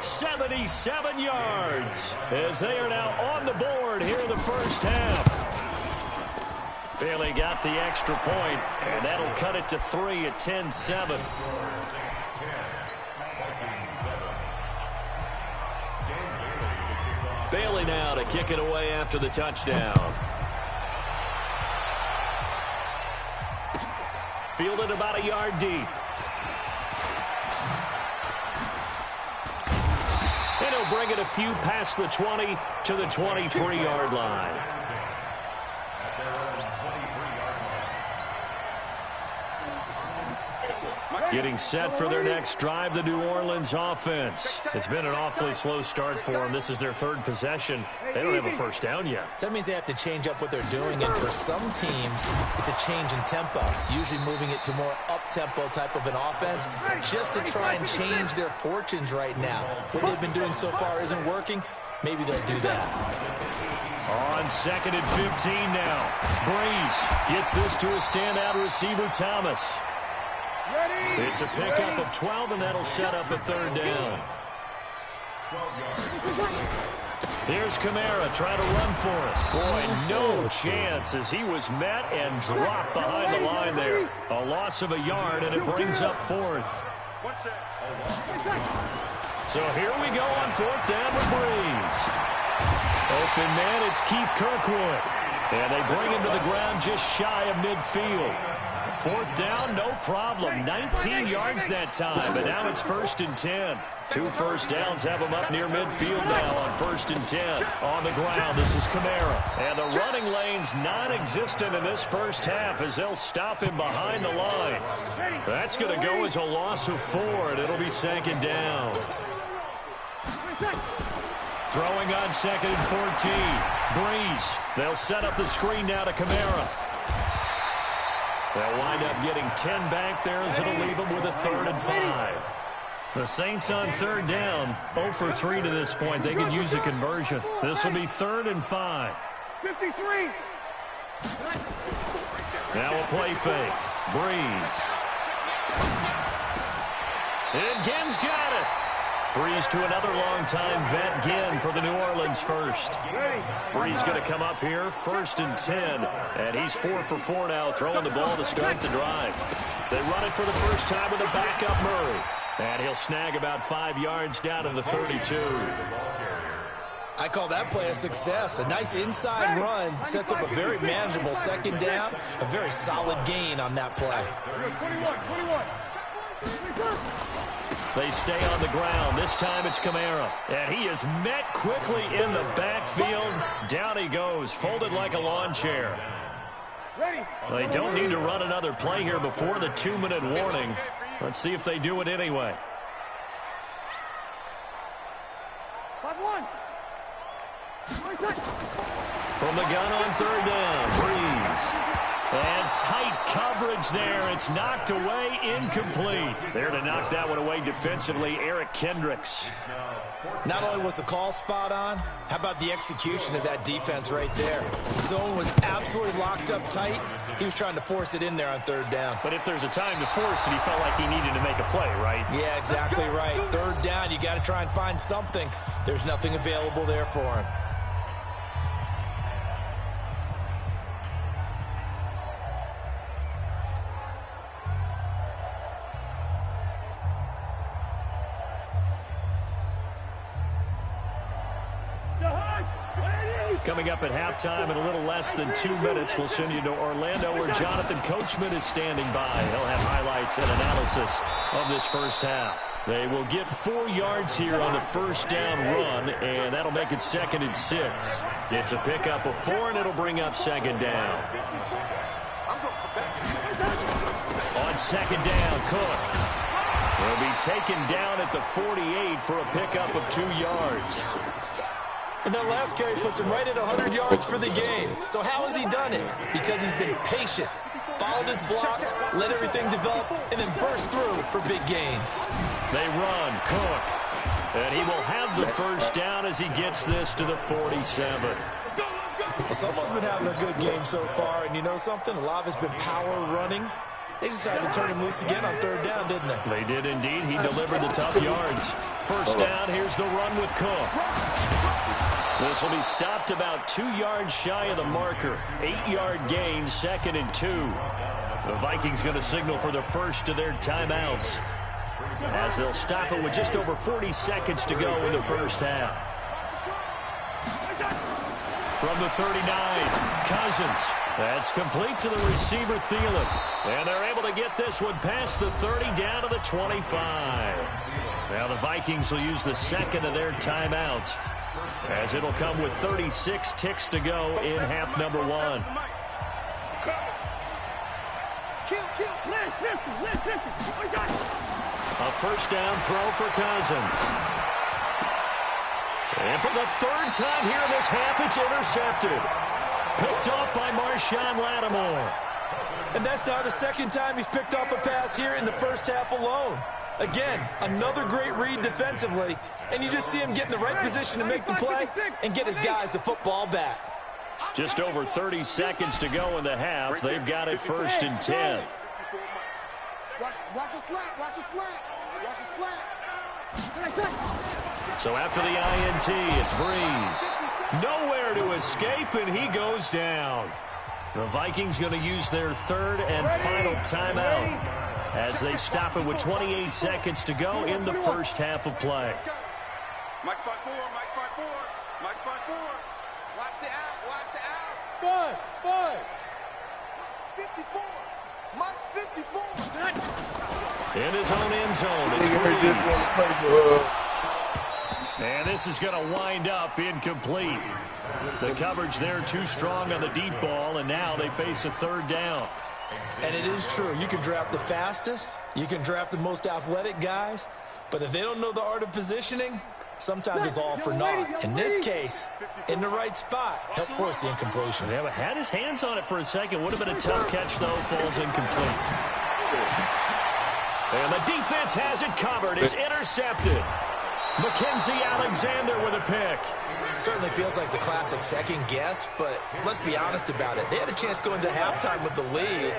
A: 77 yards, as they are now on the board here in the first half. Bailey got the extra point, and that'll cut it to 3 at 10-7. Bailey now to kick it away after the touchdown. Fielded about a yard deep. And he'll bring it a few past the 20 to the 23-yard line. Getting set for their next drive, the New Orleans offense. It's been an awfully slow start for them. This is their third possession. They don't have a first down yet.
B: So that means they have to change up what they're doing, and for some teams, it's a change in tempo, usually moving it to more up-tempo type of an offense just to try and change their fortunes right now. What they've been doing so far isn't working. Maybe they'll do that.
A: On 2nd and 15 now. Breeze gets this to a standout receiver, Thomas. It's a pickup of 12, and that'll set up a third down. Here's Kamara trying to run for it. Boy, no chance as he was met and dropped behind the line there. A loss of a yard, and it brings up 4th. So here we go on 4th down with Breeze. Open man, it's Keith Kirkwood. And they bring him to the ground just shy of midfield. 4th down, no problem. 19 yards that time, but now it's 1st and 10. 2 first downs have him up near midfield now on 1st and 10. On the ground, this is Kamara. And the running lane's non-existent in this first half as they'll stop him behind the line. That's going to go as a loss of 4, and it'll be 2nd down. Throwing on 2nd and 14. Breeze. They'll set up the screen now to Kamara. They'll wind up getting 10 back there as it'll leave them with a 3rd and 5. The Saints on 3rd down, 0 for 3 to this point. They could use a conversion. This will be 3rd and 5.
C: 53.
A: Now a play fake. Breeze. And Ginn's got it. Breeze to another long-time vet, Ginn, for the New Orleans first. Breeze going to come up here, 1st and 10, and he's 4 for 4 now, throwing the ball to start the drive. They run it for the first time with a backup Murray, and he'll snag about 5 yards down to the 32.
B: I call that play a success. A nice inside run sets up a very manageable 2nd down, a very solid gain on that play.
C: 21.
A: They stay on the ground. This time it's Kamara. And he is met quickly in the backfield. Down he goes, folded like a lawn chair. They don't need to run another play here before the 2-minute warning. Let's see if they do it anyway.
C: 5-1.
A: From the gun on 3rd down, Breeze. And tight coverage there. It's knocked away, incomplete. There to knock that one away defensively, Eric Kendricks.
B: Not only was the call spot on, how about the execution of that defense right there? Zone was absolutely locked up tight. He was trying to force it in there on 3rd down.
A: But if there's a time to force it, he felt like he needed to make a play, right?
B: Yeah, exactly right. 3rd down, you got to try and find something. There's nothing available there for him.
A: Coming up at halftime in a little less than 2 minutes, we'll send you to Orlando where Jonathan Coachman is standing by. He'll have highlights and analysis of this first half. They will get 4 yards here on the first down run, and that'll make it 2nd and 6. It's a pickup of 4, and it'll bring up 2nd down. On 2nd down, Cook will be taken down at the 48 for a pickup of 2 yards.
B: And that last carry puts him right at 100 yards for the game. So how has he done it? Because he's been patient, followed his blocks, let everything develop, and then burst through for big gains.
A: They run, Cook, and he will have the first down as he gets this to the 47.
B: Well, someone's been having a good game so far, and you know something? A lot of it's been power running. They decided to turn him loose again on 3rd down, didn't they?
A: They did indeed. He delivered the tough yards. First down, here's the run with Cook. This will be stopped about 2 yards shy of the marker. 8-yard gain, 2nd and 2. The Vikings going to signal for the first of their timeouts as they'll stop it with just over 40 seconds to go in the first half. From the 39, Cousins. That's complete to the receiver, Thielen. And they're able to get this one past the 30 down to the 25. Now the Vikings will use the 2nd of their timeouts, as it'll come with 36 ticks to go in half number 1. A first down throw for Cousins. And for the third time here in this half, it's intercepted. Picked off by Marshawn Lattimore.
B: And that's now the second time he's picked off a pass here in the first half alone. Again, another great read defensively, and you just see him get in the right position to make the play and get his guys the football back.
A: Just over 30 seconds to go in the half. They've got it 1st and 10.
C: Watch a slant, watch a slant, watch a slant.
A: So after the INT, it's Breeze. Nowhere to escape, and he goes down. The Vikings going to use their third and final timeout as they stop it with 28 seconds to go in the first half of play.
C: Mike's by 4, Mike's by 4, Mike's by 4. Watch the out, watch the out. 5. 54. Mike's 54.
A: In his own end zone, it's Breeze. And this is going to wind up incomplete. The coverage there too strong on the deep ball, and now they face a third down.
B: And it is true. You can draft the fastest. You can draft the most athletic guys. But if they don't know the art of positioning, sometimes it's all for naught. In this case, in the right spot, help force the incompletion.
A: Yeah, but had his hands on it for a second. Would have been a tough catch, though. Falls incomplete. And the defense has it covered. It's intercepted. Mackenzie Alexander with a pick.
B: Certainly feels like the classic second guess, but let's be honest about it. They had a chance going to halftime with the lead.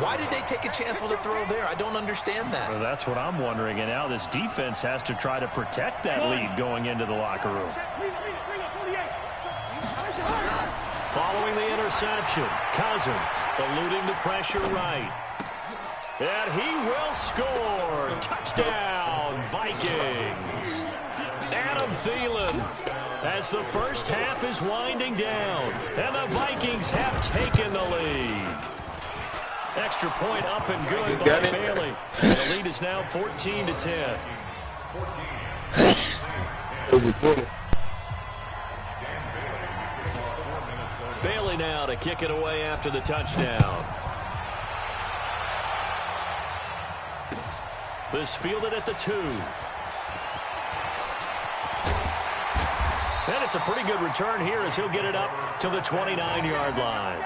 B: Why did they take a chance with a throw there? I don't understand that.
A: Well, that's what I'm wondering. And now this defense has to try to protect that lead going into the locker room. Following the interception, Cousins eluding the pressure right. And he will score. Touchdown, Vikings. Adam Thielen, as the first half is winding down, and the Vikings have taken the lead. Extra point up and good by Bailey. And the lead is now 14-10. Bailey now to kick it away after the touchdown. This fielded at the 2. And it's a pretty good return here as he'll get it up to the 29-yard line.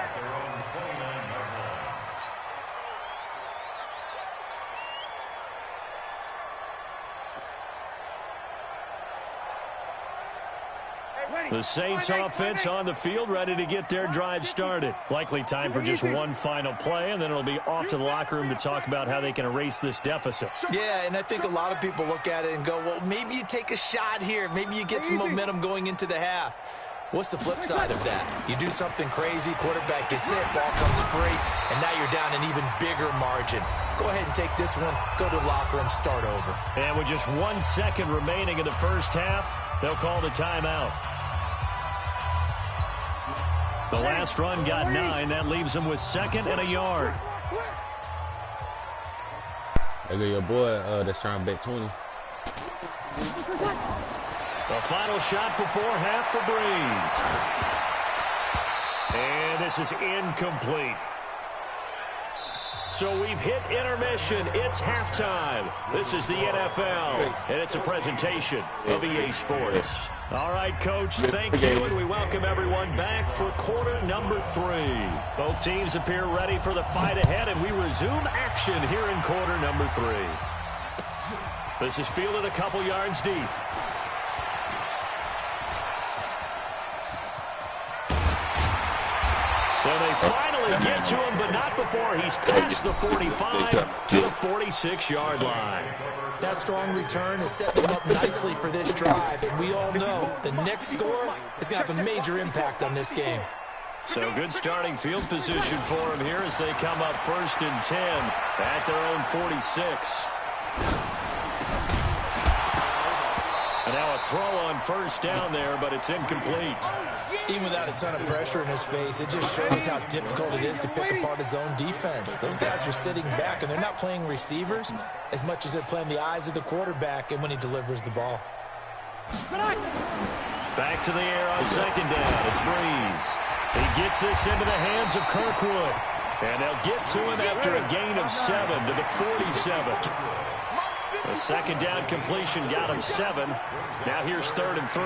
A: The Saints offense on the field, ready to get their drive started. Likely time for just one final play, and then it'll be off to the locker room to talk about how they can erase this deficit.
B: Yeah, and I think a lot of people look at it and go, well, maybe you take a shot here. Maybe you get some momentum going into the half. What's the flip side of that? You do something crazy, quarterback gets hit, ball comes free, and now you're down an even bigger margin. Go ahead and take this one, go to the locker room, start over.
A: And with just 1 second remaining in the first half, they'll call the timeout. The last run got 9. That leaves them with 2nd and a yard.
D: Look at your boy that's trying to bet 20.
A: The final shot before half for Breeze. And this is incomplete. So we've hit intermission. It's halftime. This is the NFL, and it's a presentation of EA Sports. All right, Coach, thank you, and we welcome everyone back for quarter number 3. Both teams appear ready for the fight ahead, and we resume action here in quarter number 3. This is fielded a couple yards deep. Well, they finally get to him, but not before he's past the 45 to the 46-yard line.
B: That strong return has set them up nicely for this drive, and we all know the next score is going to have a major impact on this game.
A: So good starting field position for him here as they come up 1st and 10 at their own 46. And now a throw on 1st down there, but it's incomplete.
B: Even without a ton of pressure in his face, it just shows how difficult it is to pick apart his own defense. Those guys are sitting back, and they're not playing receivers as much as they're playing the eyes of the quarterback and when he delivers the ball.
A: Back to the air on 2nd down. It's Breeze. He gets this into the hands of Kirkwood. And they'll get to him after a gain of 7 to the 47. A second down completion got him 7. Now here's 3rd and 3.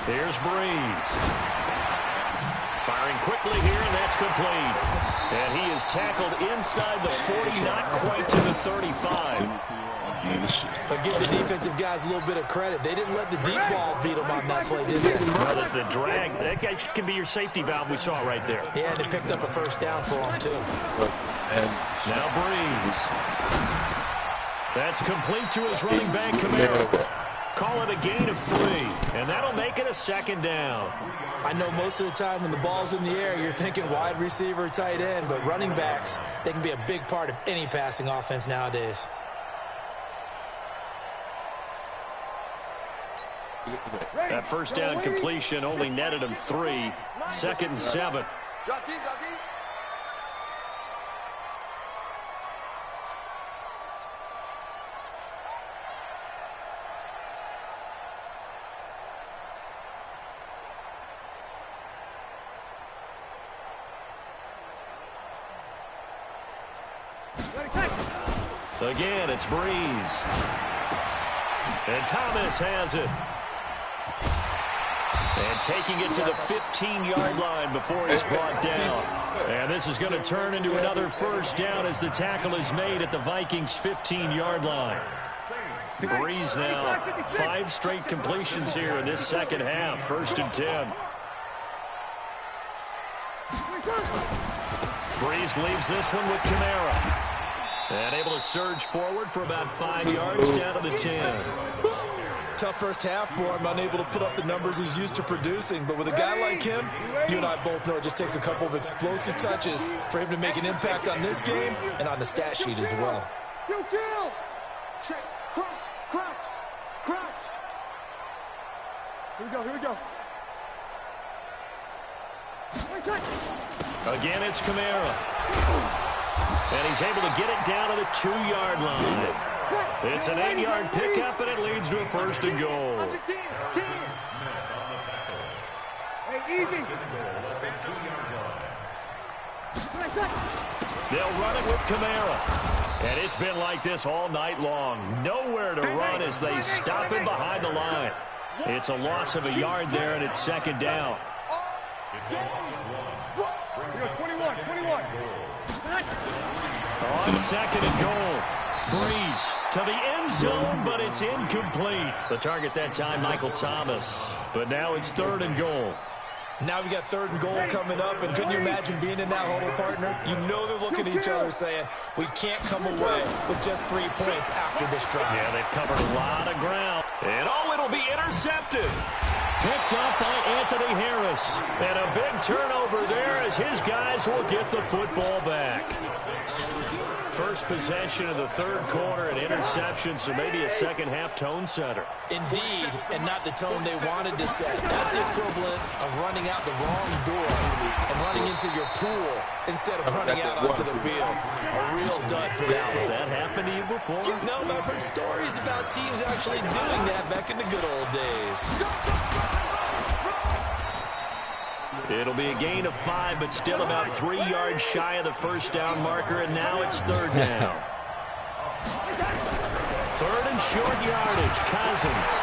A: Here's Breeze. Firing quickly here, and that's complete. And he is tackled inside the 40, not quite to the 35.
B: But give the defensive guys a little bit of credit. They didn't let the deep ball beat them on that play, did they?
A: Well, the drag, that guy can be your safety valve. We saw it right there.
B: Yeah, and they picked up a first down for him, too.
E: And
A: now Breeze. That's complete to his running back, Camaro. Call it a gain of 3, and that'll make it a second down.
B: I know most of the time when the ball's in the air, you're thinking wide receiver, tight end, but running backs, they can be a big part of any passing offense nowadays.
A: That first down completion only netted him 3. 2nd and 7.
C: Drop deep, drop deep.
A: Again, it's Breeze. And Thomas has it. And taking it to the 15-yard line before he's brought down. And this is going to turn into another first down as the tackle is made at the Vikings' 15-yard line. Breeze now 5 straight completions here in this second half. 1st and 10. Breeze leaves this one with Camara. And able to surge forward for about 5 yards down to the 10.
B: Tough first half for him, unable to put up the numbers he's used to producing. But with a guy like him, you and I both know it just takes a couple of explosive touches for him to make an impact on this game and on the stat sheet as well.
C: You kill! Check, crouch, crouch, crouch. Here we go, here we go.
A: Again, it's Camara. And he's able to get it down to the 2-yard line. It's an 8-yard pickup, and it leads to a 1st and goal.
C: Hey, easy.
A: They'll run it with Camara. And it's been like this all night long. Nowhere to run as they stop him behind the line. It's a loss of a yard there, and it's 2nd down.
C: 21.
A: On 2nd and goal. Breeze to the end zone, but it's incomplete. The target that time, Michael Thomas. But now it's 3rd and goal.
B: Now we got 3rd and goal coming up, and couldn't you imagine being in that huddle, partner? You know they're looking at each other saying, we can't come away with just 3 points after this drive.
A: Yeah, they've covered a lot of ground. And it'll be intercepted. Picked up by Anthony Harris. And a big turnover there as his guys will get the football back. First possession of the 3rd quarter, an interception, so maybe a second-half tone setter.
B: Indeed, and not the tone they wanted to set. That's the equivalent of running out the wrong door and running into your pool instead of running out onto the field. A real dud for that one.
A: Has that happened to you before?
B: No, but I've heard stories about teams actually doing that back in the good old days.
A: It'll be a gain of 5, but still about 3 yards shy of the first down marker, and now it's 3rd down. 3rd and short yardage, Cousins.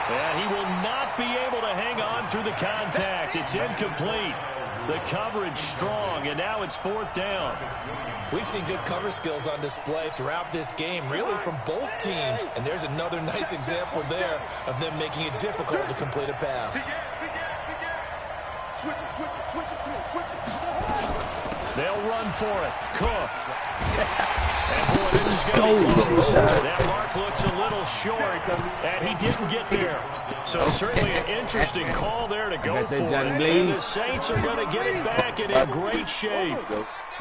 A: And he will not be able to hang on through the contact. It's incomplete. The coverage strong, and now it's 4th down.
B: We've seen good cover skills on display throughout this game, really from both teams. And there's another nice example there of them making it difficult to complete a pass.
C: Switch it.
A: They'll run for it. Cook. And boy, this is going to be close. That mark looks a little short, and he didn't get there. So certainly an interesting call there to go for it. And the Saints are going to get it back and in great shape.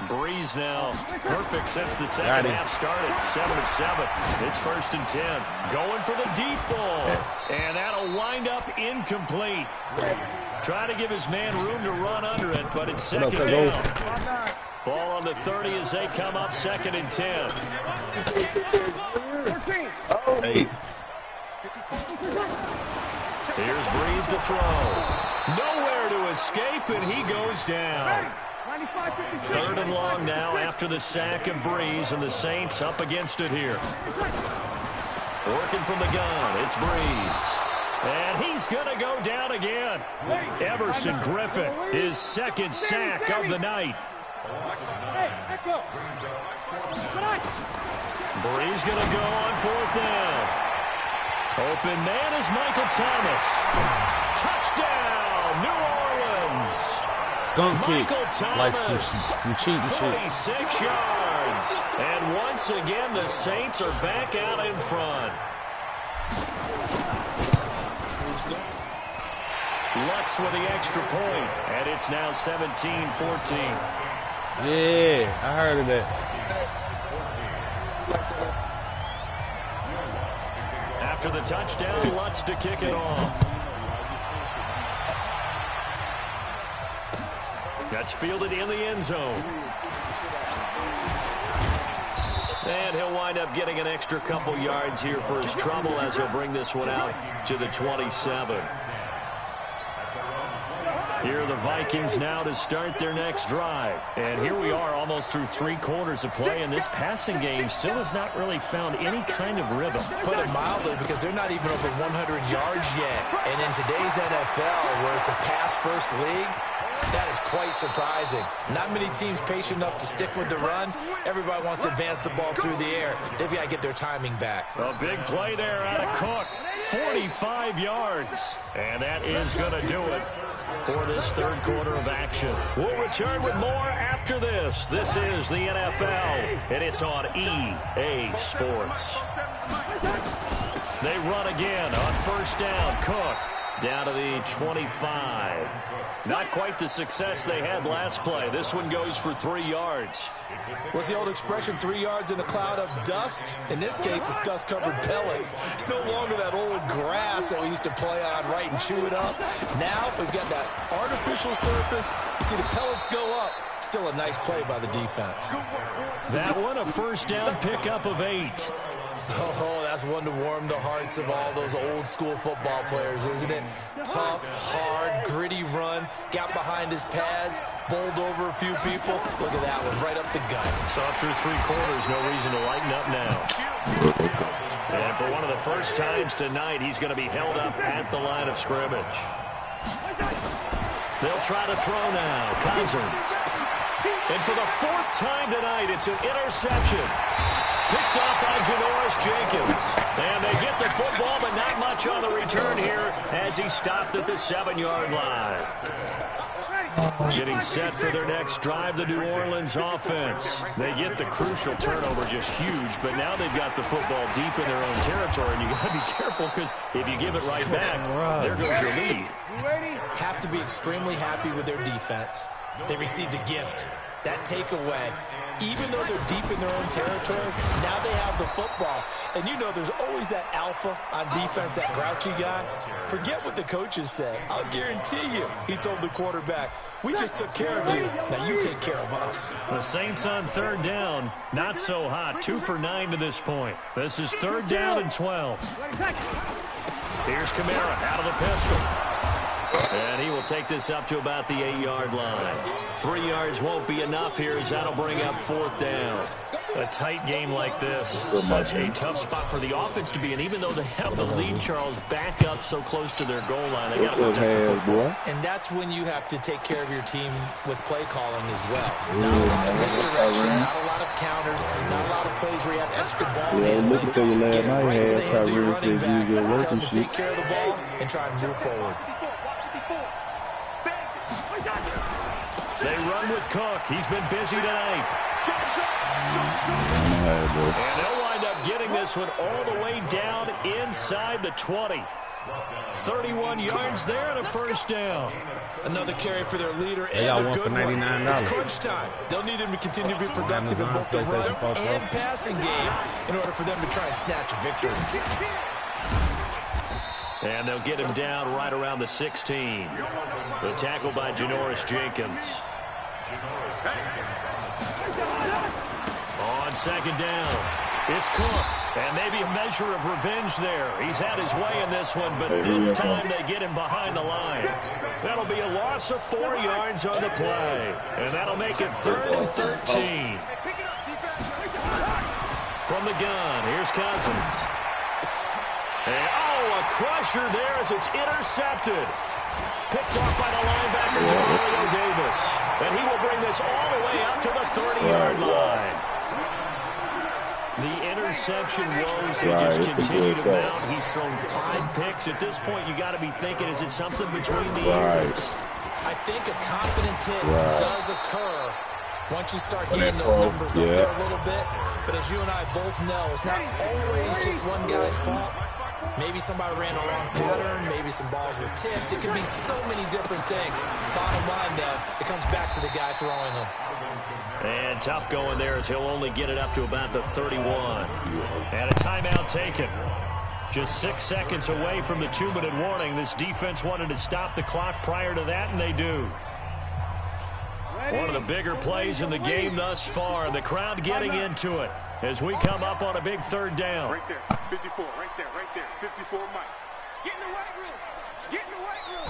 A: Breeze now perfect since the second half started. 7 of 7. It's 1st and 10. Going for the deep ball. And that'll wind up incomplete. Trying to give his man room to run under it, but it's 2nd down. Ball on the 30 as they come up 2nd and 10.
C: 13.
E: Hey.
A: Here's Breeze to throw. Nowhere to to escape, and he goes down. 3rd and long now after the sack of Breeze, and the Saints up against it here. Working from the gun, it's Breeze. And he's going to go down again. Everson Griffin, his 2nd sack of the night. Breeze going to go on 4th down. Open man is Michael Thomas. Touchdown, New Orleans.
D: Skunk kick.
A: Michael Thomas,
D: like you cheat.
A: 46 yards. And once again, the Saints are back out in front. Lux with the extra point, and it's now 17-14.
D: Yeah, I heard of that.
A: After the touchdown, Lutz to kick it off. That's fielded in the end zone. And he'll wind up getting an extra couple yards here for his trouble as he'll bring this one out to the 27. Here are the Vikings now to start their next drive. And here we are almost through 3 quarters of play, and this passing game still has not really found any kind of rhythm.
B: Put it mildly, because they're not even over 100 yards yet. And in today's NFL, where it's a pass-first league, that is quite surprising. Not many teams patient enough to stick with the run. Everybody wants to advance the ball through the air. They've got to get their timing back.
A: A big play there out of Cook. 45 yards. And that is going to do it for this 3rd quarter of action. We'll return with more after this. This is the NFL, and it's on EA Sports. They run again on 1st down. Cook down to the 25. Not quite the success they had last play. This one goes for 3 yards.
B: What's the old expression, 3 yards in a cloud of dust? In this case, it's dust-covered pellets. It's no longer that old grass that we used to play on, right, and chew it up. Now we've got that artificial surface. You see the pellets go up. Still a nice play by the defense.
A: That one, a 1st down pickup of 8.
B: Oh, that's one to warm the hearts of all those old-school football players, isn't it? Tough, hard, gritty run, got behind his pads, bowled over a few people. Look at that one, right up the gut.
A: So through 3 quarters, no reason to lighten up now. And for one of the first times tonight, he's going to be held up at the line of scrimmage. They'll try to throw now. Cousins. And for the 4th time tonight, it's an interception. Picked off by Janoris Jenkins. And they get the football, but not much on the return here as he stopped at the 7-yard line. Getting set for their next drive, the New Orleans offense. They get the crucial turnover, just huge, but now they've got the football deep in their own territory, and you got to be careful because if you give it right back, there goes your lead.
B: Have to be extremely happy with their defense. They received a gift. That takeaway, even though they're deep in their own territory, now they have the football. And you know there's always that alpha on defense, that grouchy guy. Forget what the coaches said. I'll guarantee you, he told the quarterback, we just took care of you. Now you take care of us.
A: The Saints on 3rd down, not so hot. 2 for 9 to this point. This is 3rd down and 12. Here's Kamara out of the pistol. And he will take this up to about the 8-yard line. 3 yards won't be enough here as that'll bring up 4th down. A tight game like this, such a tough spot for the offense to be in. Even though they have the lead, Charles, back up so close to their goal line, they got to protect the football.
B: And that's when you have to take care of your team with play calling as well. Not a lot of misdirection, not a lot of counters, not a lot of plays where you have extra ball handling. Get it right into the hands of your running back, tell them to take care of the ball, and try and move forward.
A: They run with Cook. He's been busy tonight. And they'll wind up getting this one all the way down inside the 20. 31 yards there and a 1st down.
B: Another carry for their leader and a good one. It's crunch time. They'll need him to continue to be productive in both the run and passing game in order for them to try and snatch a victory.
A: And they'll get him down right around the 16. The tackle by Janoris Jenkins. On 2nd down, it's Cook. And maybe a measure of revenge there. He's had his way in this one, but this time they get him behind the line. That'll be a loss of 4 yards on the play. And that'll make it 3rd and 13. From the gun, here's Cousins. And, oh, a crusher there as it's intercepted. Picked off by the linebacker, Mario Davis. And he will bring this all the way up to the 30-yard line. The interception woes, they just continue to mount. He's thrown 5 picks. At this point, you got to be thinking, is it something between the ears?
B: I think a confidence hit does occur once you start getting those numbers up there a little bit. But as you and I both know, it's not always just one guy's fault. Maybe somebody ran a wrong pattern. Maybe some balls were tipped. It could be so many different things. Bottom line, though, it comes back to the guy throwing them.
A: And tough going there as he'll only get it up to about the 31. And a timeout taken. Just 6 seconds away from the 2-minute warning. This defense wanted to stop the clock prior to that, and they do. One of the bigger plays in the game thus far. The crowd getting into it as we come up on a big 3rd down.
C: Right there, 54, right there, 54, Mike. Get in the white room. Get in the white room.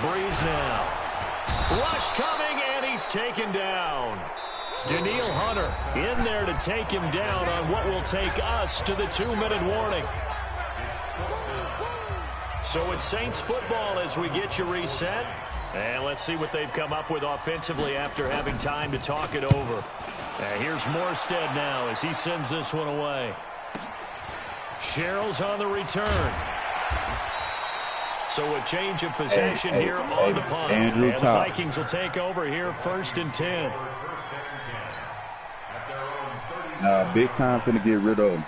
A: Breeze now. Rush coming, and he's taken down. Daniil Hunter in there to take him down on what will take us to the 2-minute warning. So it's Saints football as we get you reset. And let's see what they've come up with offensively after having time to talk it over. Here's Morstead now as he sends this one away. Sherrill's on the return. So a change of possession here on the punt. And the Vikings will take over here 1st and 10.
G: Big time finna get rid of him.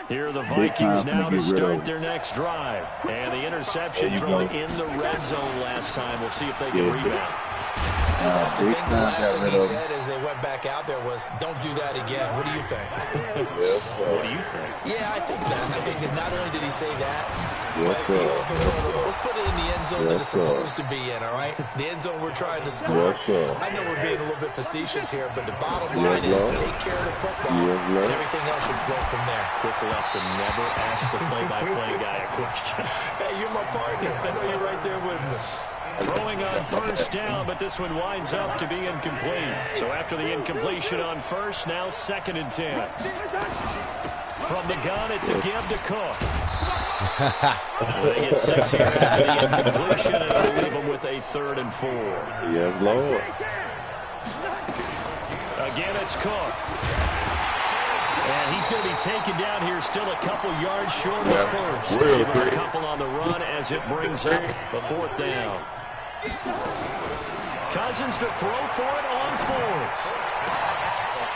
A: Here are the Vikings now to start their next drive. And the interception from in the red zone last time. We'll see if they can rebound.
B: I think the last thing he said as they went back out there was, don't do that again. What do you think?
A: What do you think?
B: Yeah, I think that. I think that not only did he say that, but he also told them, let's put it in the end zone that it's supposed to be in, all right? The end zone we're trying to score. I know we're being a little bit facetious here, but the bottom line is take care of the football, and everything else should flow from there.
A: Quick lesson, never ask the play-by-play guy a question.
B: Hey, you're my partner. I know you're right there with me.
A: Throwing on 1st down, but this one winds up to be incomplete. So after the incompletion on 1st, now 2nd and 10. From the gun, it's a give to Cook. They get 6 here after the incompletion, and it'll leave them with a 3rd and 4.
G: Yes, Lord.
A: Again, it's Cook. And he's going to be taken down here still a couple yards short of 1st. Give him a couple on the run as it brings up the 4th down. Cousins to throw for it on 4th.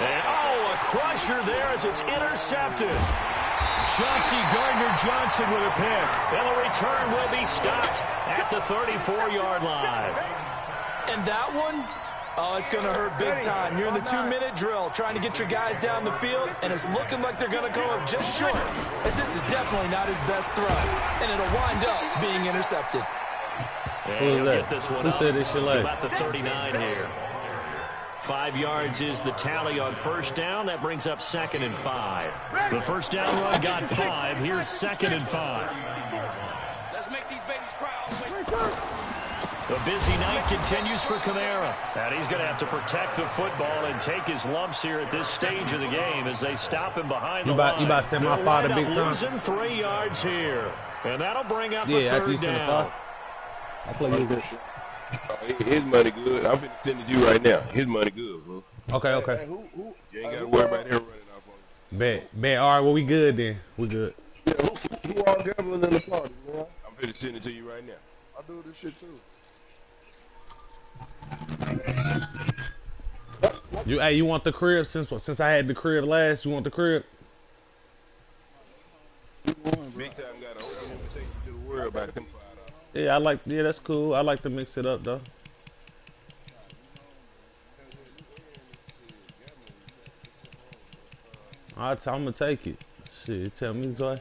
A: And, a crusher there as it's intercepted. Chauncey Gardner-Johnson with a pick. And the return will be stopped at the 34-yard line.
B: And that one, it's going to hurt big time. You're in the 2-minute drill trying to get your guys down the field, and it's looking like they're going to come up just short, as this is definitely not his best throw, and it'll wind up being intercepted.
A: And he'll get this one up to about the 39 here. 5 yards is the tally on 1st down. That brings up 2nd and 5. The 1st down run got 5. Here's 2nd and 5.
C: Let's make these babies cry.
A: The busy night continues for Kamara. And he's going to have to protect the football and take his lumps here at this stage of the game as they stop him behind the line.
D: You about to send my father big time?
A: Losing 3 yards here. And that'll bring up a 3rd down.
G: I play you good.
E: His money good. I'm finna send it to you right now. His money good, bro.
D: Okay.
E: Hey, you ain't got to worry about him running off on you.
D: Bet. All right, well, we good then. We good.
E: Yeah, who all gambling in the party, man? I'm finna send it to you right now. I do this shit too.
D: You want the crib since I had the crib last? You want the crib?
E: Big time got an open invitation to the world about them $5.
D: Yeah, that's cool. I like to mix it up though. I'm gonna take it. Shit, tell me, Joy.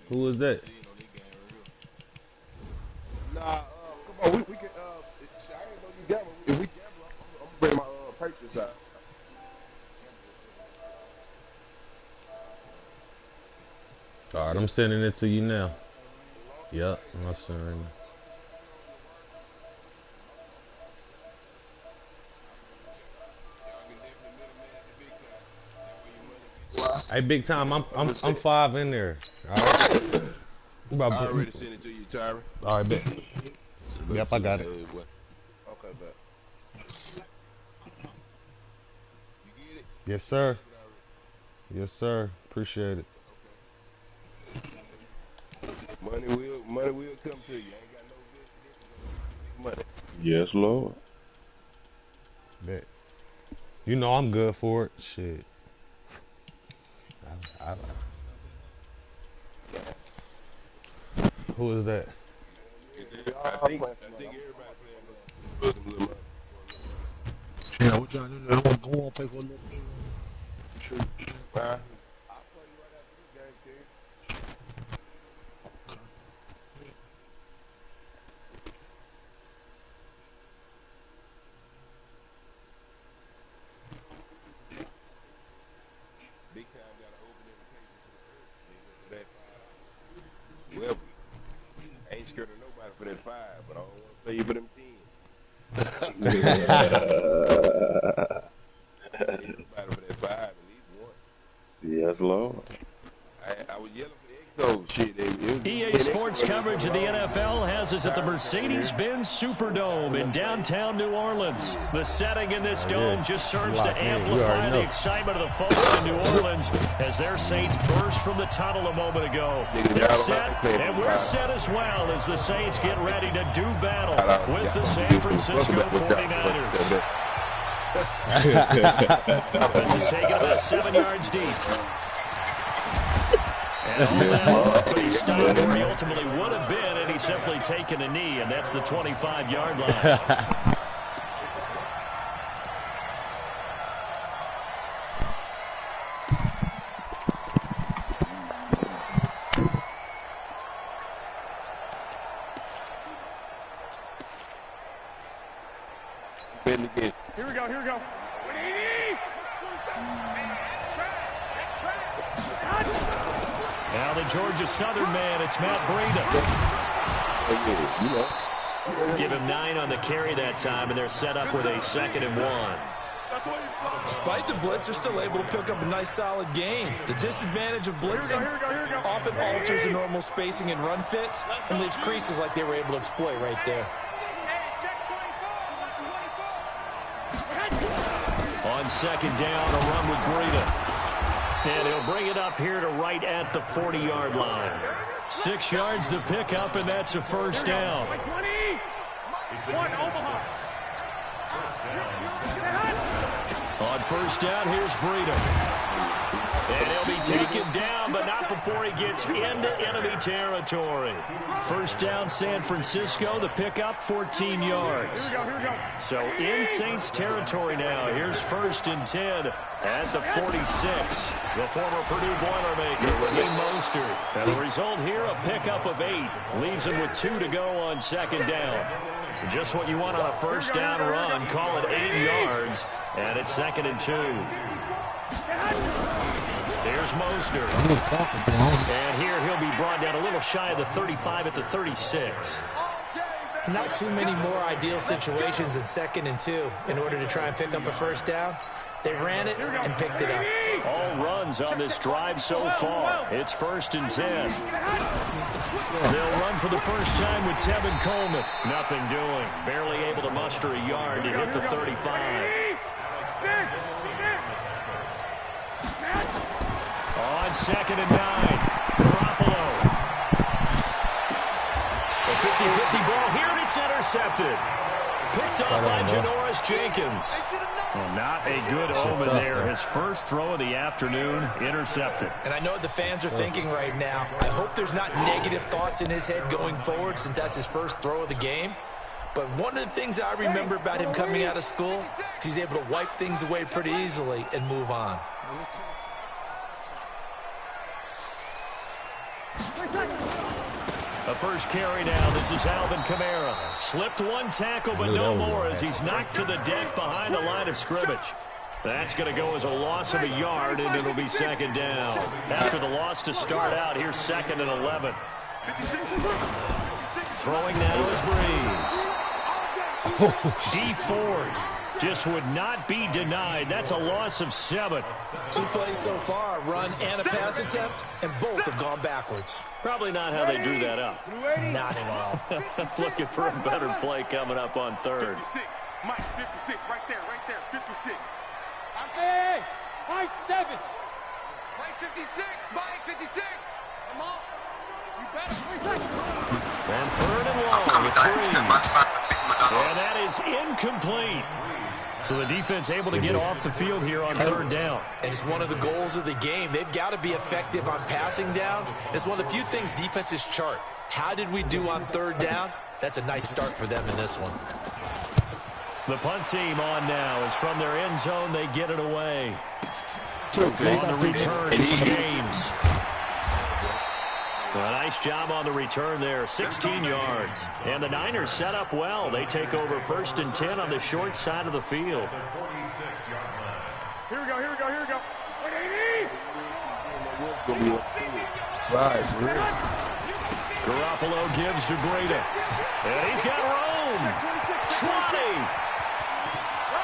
D: Who was that?
E: Nah, come on, we can, see, I ain't know you gamble. If we gamble, I'm gonna bring my purchase out.
D: All right, I'm sending it to you now. Yep, I'm sending it. Hey, big time, I'm 5 in there. All right.
E: I already sent it to you, Tyron.
D: All right, bet. Yep, I got it.
E: Okay, bet. You get it?
D: Yes, sir. Yes, sir. Appreciate it.
E: Money will come to you. Ain't got no business money.
G: Yes, Lord.
D: Bet. You know I'm good for it. Shit. Who is that?
E: I think everybody playing.
H: Yeah, what y'all do? I want to play for a little bit. Sure.
E: I'll play you right after this game, kid. Big time got an open invitation to the earth, nigga, for that 5. Well, I ain't scared of nobody for that 5, but I don't want to play you for them 10. Everybody for that 5 at least one.
G: Yes, Lord.
E: I was yelling for the XO shit.
A: EA Sports coverage of the NFL has us at the Mercedes-Benz Superdome in downtown New Orleans. The setting in this dome just serves to amplify the excitement of the folks in New Orleans as their Saints burst from the tunnel a moment ago. They're set, and we're set as well as the Saints get ready to do battle with the San Francisco 49ers. This is taken about 7 yards deep. And all that, but he stopped where he ultimately would have been, and he's simply taken a knee, and that's the 25-yard line.
C: Here we go, here we go.
A: Now the Georgia Southern man, it's Matt Breida. Give him 9 on the carry that time, and they're set up with a 2nd and 1.
B: Despite the blitz, they're still able to pick up a nice, solid gain. The disadvantage of blitzing often alters the normal spacing and run fits and leaves creases like they were able to exploit right there.
A: On 2nd down, a run with Breida. And he'll bring it up here to right at the 40-yard line. 6 yards to pick up, and that's a first down. On first down, here's Breida. And he'll be taken down, but not before he gets into enemy territory. First down, San Francisco. The pickup, 14 yards. So in Saints territory now. Here's 1st and 10 at the 46. The former Purdue Boilermaker, Raheem Mostert. And the result here, a pickup of 8. Leaves him with 2 to go on 2nd down. Just what you want on a first down run. Call it 8 yards. And it's 2nd and 2. There's Mostert. And here he'll be brought down a little shy of the 35 at the 36.
B: Not too many more ideal situations in 2nd and 2 in order to try and pick up a first down. They ran it and picked it up.
A: All runs on this drive so far. It's 1st and 10. They'll run for the first time with Tevin Coleman. Nothing doing. Barely able to muster a yard to hit the 35. On 2nd and 9, Garoppolo. A 50-50 ball here, and it's intercepted. Picked up by Janoris Jenkins. Well, not a good omen there. His first throw of the afternoon, intercepted.
B: And I know what the fans are thinking right now. I hope there's not negative thoughts in his head going forward since that's his first throw of the game. But one of the things I remember about him coming out of school is he's able to wipe things away pretty easily and move on.
A: The first carry down. This is Alvin Kamara. Slipped one tackle, but no more as he's knocked to the deck behind the line of scrimmage. That's going to go as a loss of a yard, and it'll be second down. After the loss to start out, here's 2nd and 11. Throwing now is Breeze. D Ford just would not be denied. That's a loss of 7.
B: 2 plays so far, run and a pass attempt, and both have gone backwards.
A: Probably not how they drew that up.
B: Not at all.
A: Looking for a better play coming up on 3rd.
C: 56. Mike, 56. Right there. 56. Hey, Mike 7. Mike 56. Mike 56. Come on. You better.
A: And 3rd and long. It's Breeze. And that is incomplete. So the defense able to get off the field here on 3rd down.
B: And it's one of the goals of the game. They've got to be effective on passing downs. It's one of the few things defenses chart. How did we do on 3rd down? That's a nice start for them in this one.
A: The punt team on now is from their end zone. They get it away. On the return is James. A nice job on the return there, 16 yards. And the Niners set up well. They take over 1st and 10 on the short side of the field.
C: Here we go. 180.
G: Right.
A: Garoppolo gives to Breida. And he's got room. 20.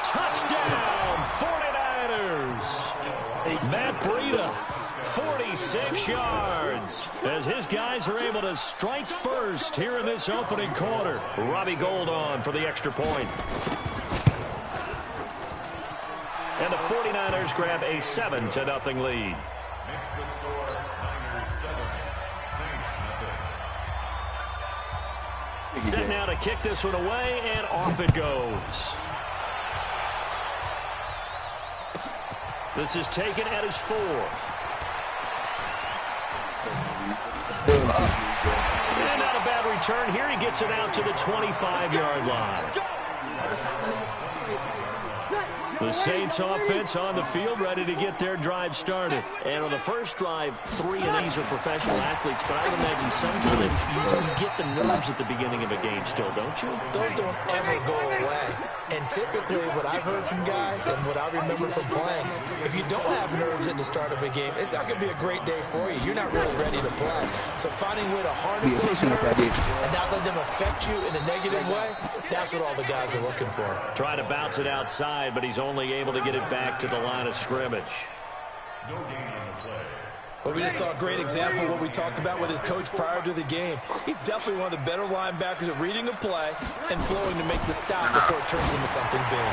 A: Touchdown, 49ers. Matt Breida, 46 yards. As his guys are able to strike first here in this opening quarter. Robbie Gould on for the extra point. And the 49ers grab a 7-0 lead. Set now to kick this one away, and off it goes. This is taken at his 4. And not a bad return here. He gets it out to the 25-yard line. The Saints offense on the field, ready to get their drive started. And on the first drive, 3 of these are professional athletes, but I would imagine sometimes you get the nerves at the beginning of a game still, don't you?
B: Those don't ever go away. And typically what I've heard from guys and what I remember from playing, if you don't have nerves at the start of a game, it's not going to be a great day for you. You're not really ready to play. So finding a way to harness those nerves and not let them affect you in a negative way, that's what all the guys are looking for.
A: Trying to bounce it outside, but he's only able to get it back to the line of scrimmage.
F: No gain on the play.
B: But we just saw a great example of what we talked about with his coach prior to the game. He's definitely one of the better linebackers at reading a play and flowing to make the stop before it turns into something big.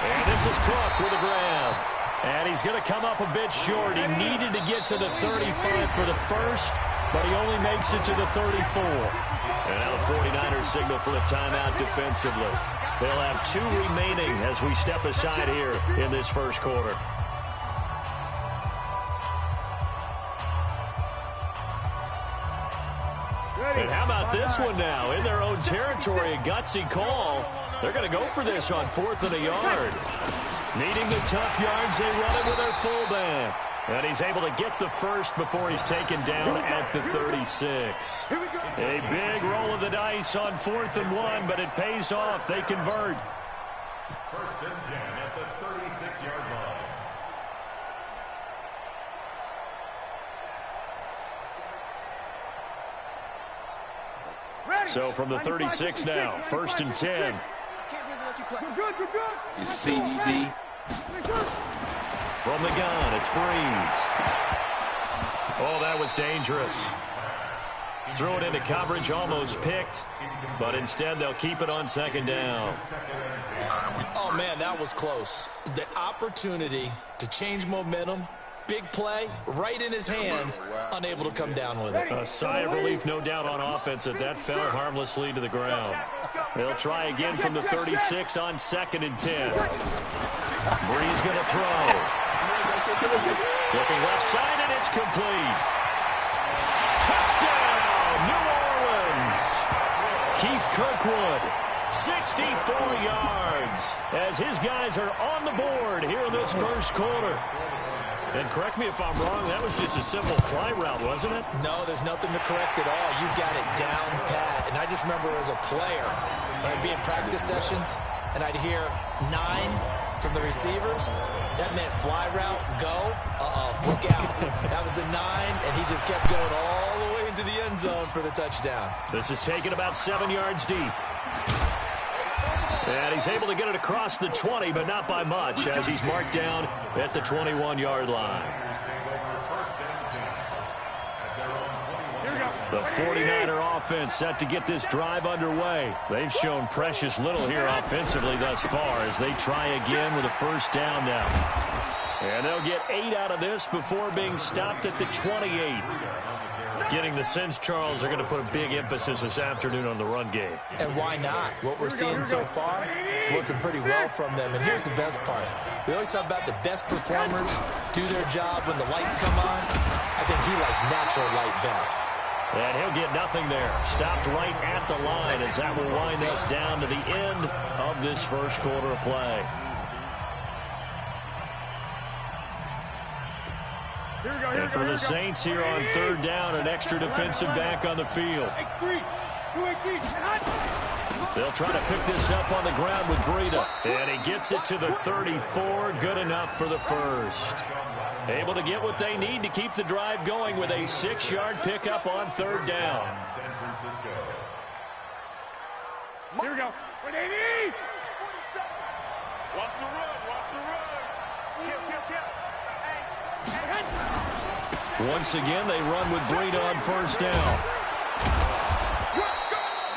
A: And this is Cook with a grab. And he's going to come up a bit short. He needed to get to the 35 for the first, but he only makes it to the 34. And now the 49ers signal for a timeout defensively. They'll have 2 remaining as we step aside here in this first quarter. And how about this one now? In their own territory, a gutsy call. They're going to go for this on 4th and a yard. Needing the tough yards, they run it with their fullback. And he's able to get the first before he's taken down at the 36. A big roll of the dice on 4th and 1, but it pays off. They convert.
F: 1st and 10 at the 36-yard line.
A: So from the 36 now, 1st and 10.
E: It's CED.
A: From the gun, it's Breeze. Oh, that was dangerous. Threw it into coverage, almost picked, but instead they'll keep it on 2nd down.
B: Oh, man, that was close. The opportunity to change momentum, big play, right in his hands, unable to come down with it.
A: A sigh of relief, no doubt, on offense that fell harmlessly to the ground. They'll try again from the 36 on 2nd and 10. Breeze going to throw. Looking left side, and it's complete. Touchdown, New Orleans. Keith Kirkwood, 64 yards, as his guys are on the board here in this first quarter. And correct me if I'm wrong, that was just a simple fly route, wasn't it?
B: No, there's nothing to correct at all. You got it down pat. And I just remember as a player, when I'd be in practice sessions, and I'd hear 9 from the receivers, that meant fly route, go, look out. That was the 9, and he just kept going all the way into the end zone for the touchdown.
A: This is taken about 7 yards deep. And he's able to get it across the 20, but not by much, as he's marked down at the 21-yard line. The 49er offense set to get this drive underway. They've shown precious little here offensively thus far as they try again with a first down now. And they'll get 8 out of this before being stopped at the 28. Getting the sense, Charles, they're going to put a big emphasis this afternoon on the run game.
B: And why not? What we're seeing so far is working pretty well from them. And here's the best part. We always talk about the best performers do their job when the lights come on. I think he likes natural light best.
A: And he'll get nothing there. Stopped right at the line as that will wind us down to the end of this first quarter of play. And for the Saints here on third down, an extra defensive back on the field. They'll try to pick this up on the ground with Breida. And he gets it to the 34. Good enough for the first. Able to get what they need to keep the drive going with a 6-yard pickup on third down.
C: Here we go. Watch the run. Watch the run. Kill.
A: Once again, they run with Breida on first down.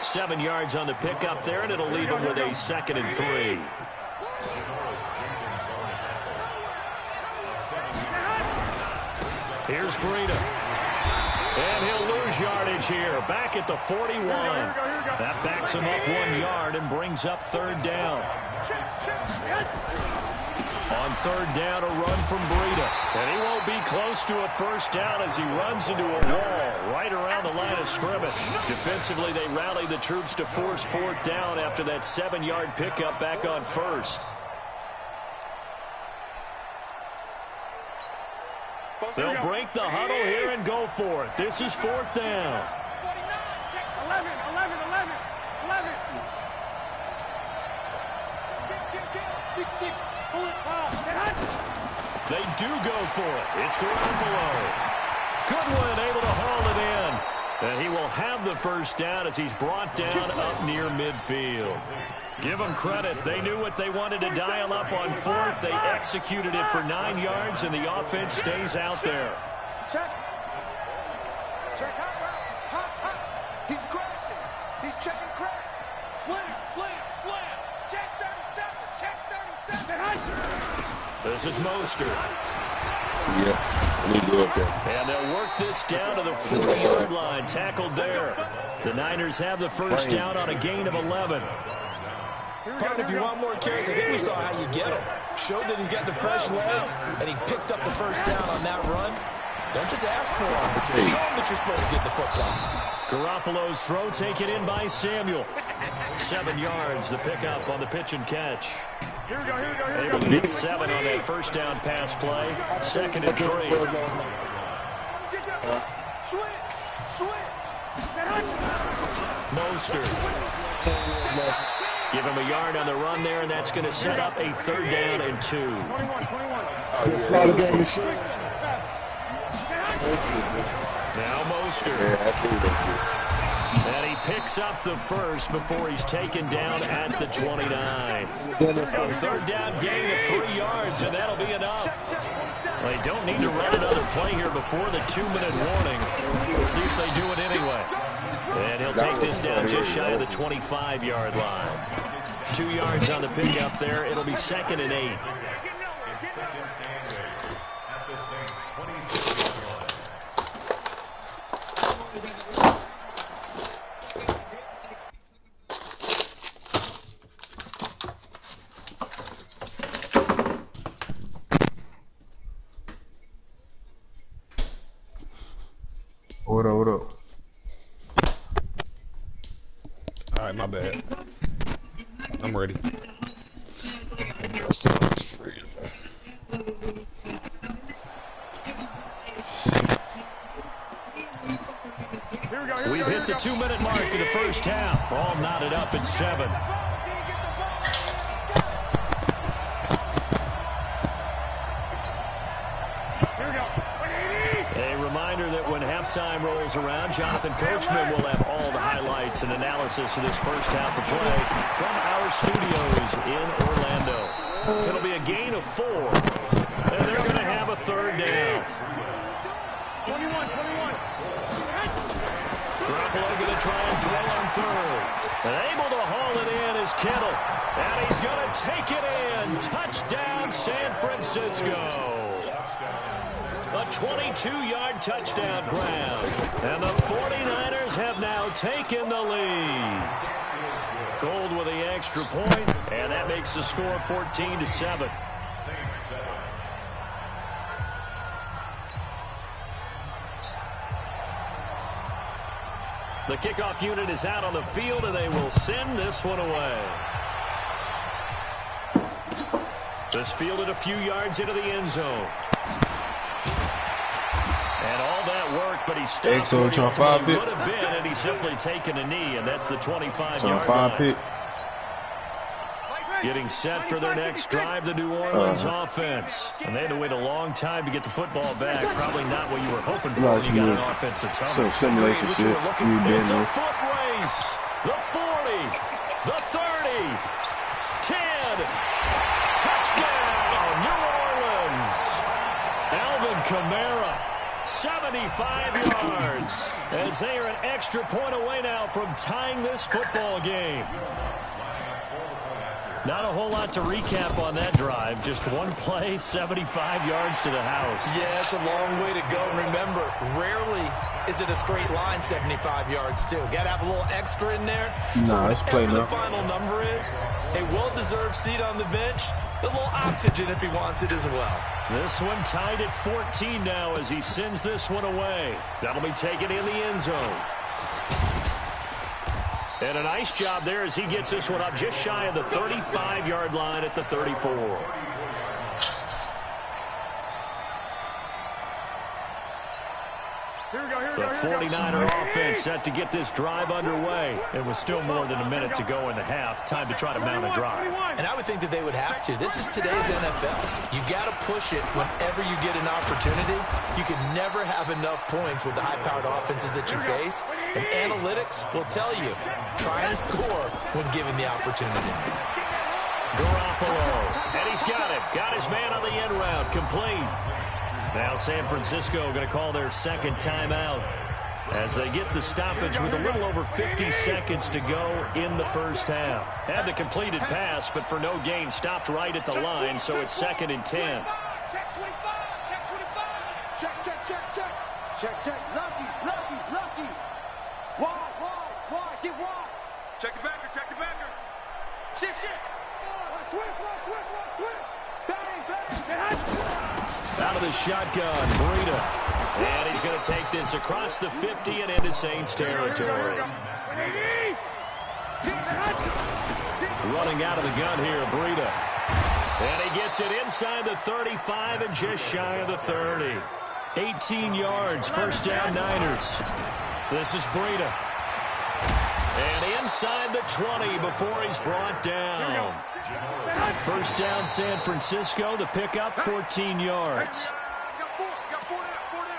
A: 7 yards on the pickup there, and it'll leave them with a 2nd and 3. Here's Breida. And he'll lose yardage here. Back at the 41. That backs him up 1 yard and brings up third down. On third down, a run from Breida. And he won't be close to a first down as he runs into a wall right around the line of scrimmage. Defensively, they rally the troops to force fourth down after that 7-yard pickup back on first. They'll break the huddle here and go for it. This is fourth down.
C: 11.
A: They do go for it. It's Garoppolo. Goodwin able to haul it in. And he will have the first down as he's brought down up near midfield. Give them credit. They knew what they wanted to dial up on fourth. They executed it for 9 yards, and the offense stays out there.
C: Check. Hot. He's crashing. He's checking crack. Slam. Check 37.
A: This is Mostert.
E: Yeah, we go up there.
A: And they'll work this down to the 40-yard line. Tackled there. The Niners have the first down on a gain of 11.
B: Partner, if you want more carries, I think we saw how you get him. Showed that he's got the fresh legs, and he picked up the first down on that run. Don't just ask for him. Show him that you're supposed to get the football.
A: Garoppolo's throw taken in by Samuel. 7 yards, the pickup on the pitch and catch.
C: Here we go.
A: Able to get 7 on that first down pass play. 2nd and 3.
C: Switch.
A: Mostert. Give him a yard on the run there, and that's going to set up a third down and 2.
C: 21.
A: Now Mostert. And he picks up the first before he's taken down at the 29. A third down gain of 3 yards, and that'll be enough. They don't need to run another play here before the 2-minute warning. Let's see if they do it anyway. And he'll take this down just shy of the 25-yard line. 2 yards on the pickup there. It'll be 2nd and 8.
E: What up?
D: Alright, my bad. I'm ready.
A: We've hit the 2-minute mark of the first half. All knotted up at 7. A reminder that when halftime rolls around, Jonathan Coachman will have all the highlights and analysis of this first half of play from our studios in Orlando. It'll be a gain of 4, and they're going to have a third down.
C: 21.
A: Garoppolo going to try and throw on third. And able to haul it in is Kittle. And he's going to take it in. Touchdown, San Francisco. A 22-yard touchdown grab. And the 49ers have now taken the lead. Gold with the extra point, and that makes the score 14-7. The kickoff unit is out on the field, and they will send this one away. This fielded a few yards into the end zone. And all that work, but he stopped where he ultimately would have been, and he's simply taken a knee, and that's the 25-yard line. Getting set for their next drive, the New Orleans offense. And they had to wait a long time to get the football back. Probably not what you were hoping for when you got an offense that's hungry.
G: Simulation shit.
A: It's a foot race. The 40. The 30. 10. Touchdown, New Orleans. Alvin Kamara, 75 yards. As they are an extra point away now from tying this football game. Not a whole lot to recap on that drive. Just one play, 75 yards to the house.
B: Yeah, it's a long way to go. Remember, rarely is it a straight line 75 yards, too. Got to have a little extra in there.
G: Nah, it's playing
B: the
G: up.
B: final number is, a well-deserved seat on the bench, a little oxygen if he wants it as well.
A: This one tied at 14 now as he sends this one away. That'll be taken in the end zone. And a nice job there as he gets this one up just shy of the 35-yard line at the 34. The 49er offense set to get this drive underway. It was still more than a minute to go in the half. Time to try to mount a drive.
B: And I would think that they would have to. This is today's NFL. You got to push it whenever you get an opportunity. You can never have enough points with the high-powered offenses that you face. And analytics will tell you, try and score when given the opportunity.
A: Garoppolo, and he's got it. Got his man on the end route, complete. Now San Francisco going to call their second timeout as they get the stoppage with a little over 50 seconds to go in the first half. Had the completed pass, but for no gain, stopped right at the line, so it's 2nd and 10.
C: Check 25. Check 25. Check. Lucky. Wide. Get wide.
E: Check the backer.
C: Shit. Switch. Bang.
A: Out of the shotgun, Breida. And he's going to take this across the 50 and into Saints territory. Running out of the gun here, Breida. And he gets it inside the 35 and just shy of the 30. 18 yards, first down Niners. This is Breida. And inside the 20 before he's brought down. First down San Francisco, the pickup 14 yards.
C: Got four down.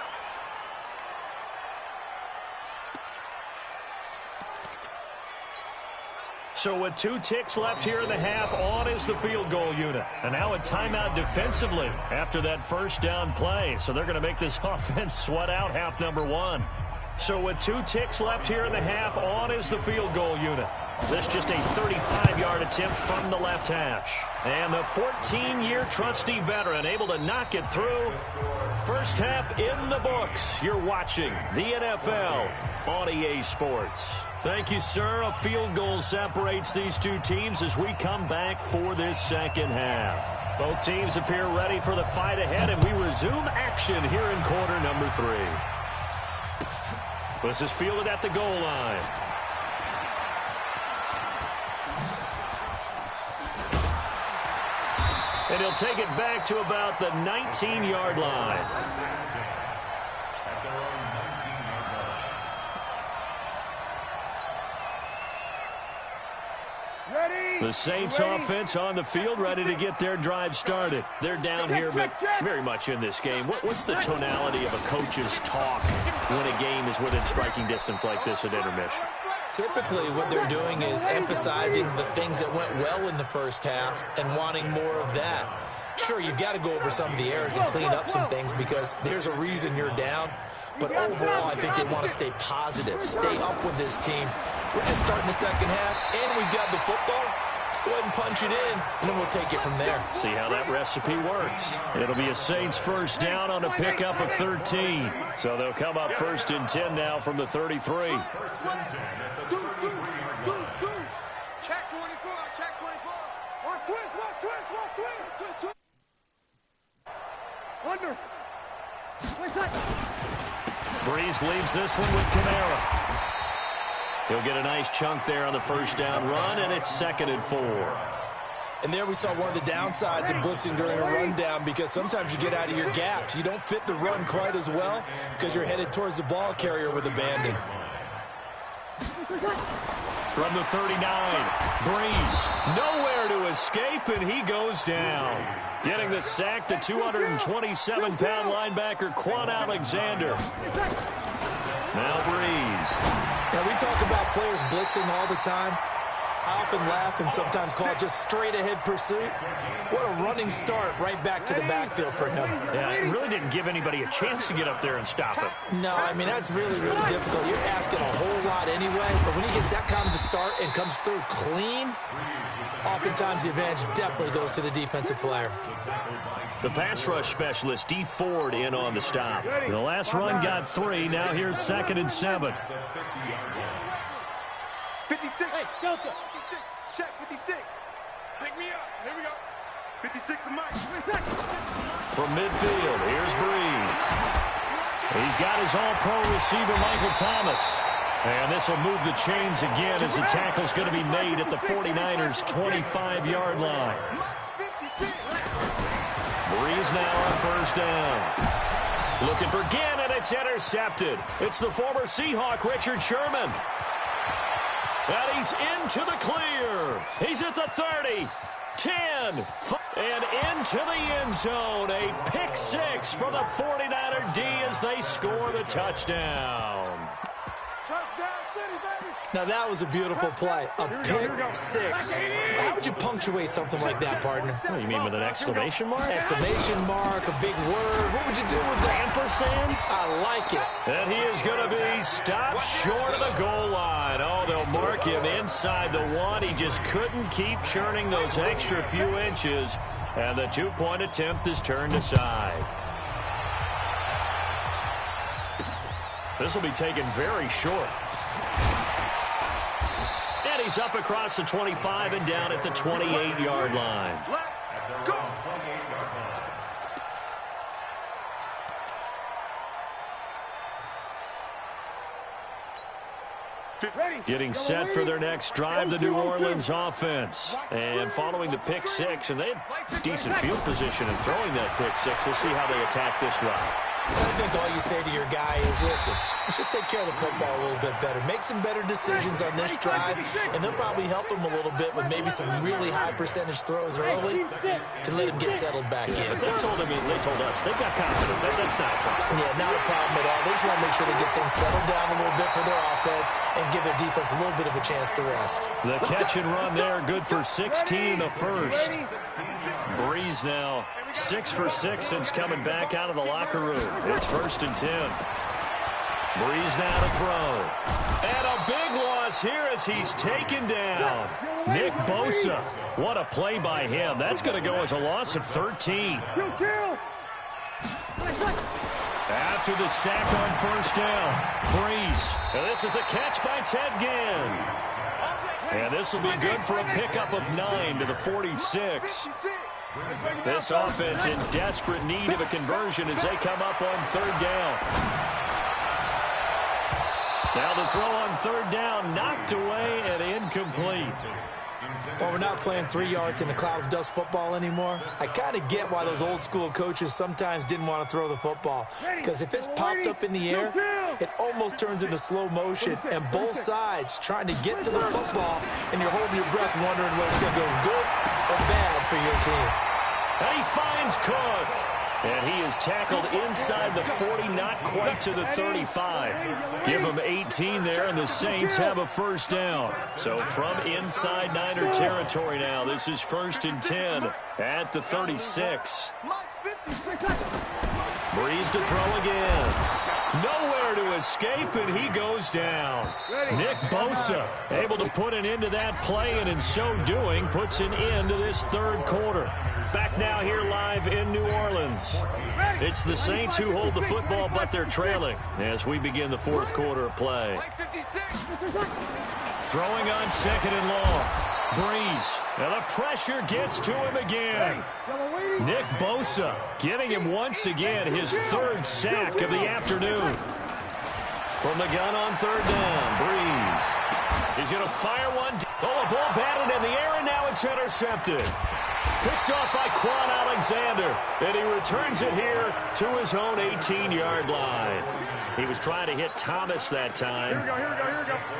A: So with 2 ticks left here in the half, on is the field goal unit. And now a timeout defensively after that first down play. So they're going to make this offense sweat out half number 1. So with 2 ticks left here in the half, on is the field goal unit. This just a 35-yard attempt from the left hash. And the 14-year trusty veteran able to knock it through. First half in the books. You're watching the NFL on EA Sports. Thank you, sir. A field goal separates these 2 teams as we come back for this second half. Both teams appear ready for the fight ahead, and we resume action here in quarter number 3. This is fielded at the goal line. And he'll take it back to about the 19-yard line. The Saints offense on the field, ready to get their drive started. They're down here, but very much in this game. What's the tonality of a coach's talk when a game is within striking distance like this at intermission?
B: Typically, what they're doing is emphasizing the things that went well in the first half and wanting more of that. Sure, you've got to go over some of the errors and clean up some things because there's a reason you're down. But overall, I think they want to stay positive, stay up with this team. We're just starting the second half, and we've got the football. Let's go ahead and punch it in, and then we'll take it from there.
A: See how that recipe works. It'll be a Saints first down on a pickup of 13. So they'll come up first and 10 now from the 33.
C: Check 24, check 24. Watch twist, watch twist, watch twist. Under.
A: Breeze leaves this one with Kamara. He'll get a nice chunk there on the first down run, and it's 2nd and 4.
B: And there we saw one of the downsides of blitzing during a rundown because sometimes you get out of your gaps. You don't fit the run quite as well because you're headed towards the ball carrier with abandon.
A: From the 39, Breeze nowhere to escape, and he goes down. Getting the sack, the 227-pound linebacker, Quan Alexander. Now Breeze.
B: Now, we talk about players blitzing all the time. I often laugh and sometimes call it just straight-ahead pursuit. What a running start right back to the backfield for him.
A: Yeah, it really didn't give anybody a chance to get up there and stop him.
B: No, I mean, that's really, really difficult. You're asking a whole lot anyway, but when he gets that kind of a start and comes through clean, oftentimes the advantage definitely goes to the defensive player.
A: The pass rush specialist, D. Ford, in on the stop. The last run got 3. Now here's 2nd and 7.
C: 56. Hey, Delta. 56. Check 56. Pick me up. Here we go. 56 to Mike.
A: From midfield, here's Breeze. He's got his all-pro receiver, Michael Thomas. And this will move the chains again as the tackle's going to be made at the 49ers' 25-yard line. Breeze now on first down. Looking for Ginn, and it's intercepted. It's the former Seahawk, Richard Sherman. And he's into the clear. He's at the 30, 10, and into the end zone. A pick 6 for the 49er D as they score the touchdown.
B: Now, that was a beautiful play. A pick 6. How would you punctuate something like that, partner?
A: What do you mean, with an exclamation mark?
B: Exclamation mark, a big word. What would you do with that?
A: Ampersand?
B: I like it.
A: And he is going to be stopped short of the goal line. Oh, they'll mark him inside the 1. He just couldn't keep churning those extra few inches. And the 2-point attempt is turned aside. This will be taken very short. And he's up across the 25 and down at the 28-yard line.
C: Go.
A: Getting set for their next drive, the New Orleans offense. And following the pick 6, and they had decent field position in throwing that pick 6. We'll see how they attack this drive.
B: I think all you say to your guy is, listen, let's just take care of the football a little bit better. Make some better decisions on this drive, and they'll probably help him a little bit with maybe some really high percentage throws early to let him get settled back in.
A: They told us they've got confidence. That's not a problem.
B: Yeah, not a problem at all. They just want to make sure they get things settled down a little bit for their offense and give their defense a little bit of a chance to rest.
A: The catch and run there, good for 16 the first. Breeze now 6 for 6 since coming back out of the locker room. It's 1st and 10. Breeze now to throw. And a big loss here as he's taken down. Nick Bosa. What a play by him. That's going to go as a loss of 13. After the sack on first down, Breeze. And this is a catch by Ted Ginn. And this will be good for a pickup of 9 to the 46. This offense in desperate need of a conversion as they come up on 3rd down. Now the throw on 3rd down, knocked away and incomplete.
B: While we're not playing 3 yards in a cloud of dust football anymore, I kind of get why those old school coaches sometimes didn't want to throw the football. Because if it's popped up in the air, it almost turns into slow motion, and both sides trying to get to the football, and you're holding your breath wondering whether it's going to go good or bad for your team.
A: And he finds Cook. And he is tackled inside the 40, not quite to the 35. Give him 18 there, and the Saints have a first down. So from inside Niner territory now, this is 1st and 10 at the 36. Breeze to throw again. Nowhere to escape, and he goes down. Nick Bosa able to put an end to that play, and in so doing, puts an end to this third quarter. Back now here live in New Orleans. It's the Saints who hold the football, but they're trailing as we begin the fourth quarter of play. Throwing on 2nd and long. Breeze. And the pressure gets to him again. Nick Bosa getting him once again his 3rd sack of the afternoon. From the gun on 3rd down. Breeze. He's going to fire one. Oh, a ball batted in the air, and now it's intercepted. Picked off by Quan Alexander, and he returns it here to his own 18-yard line. He was trying to hit Thomas that time.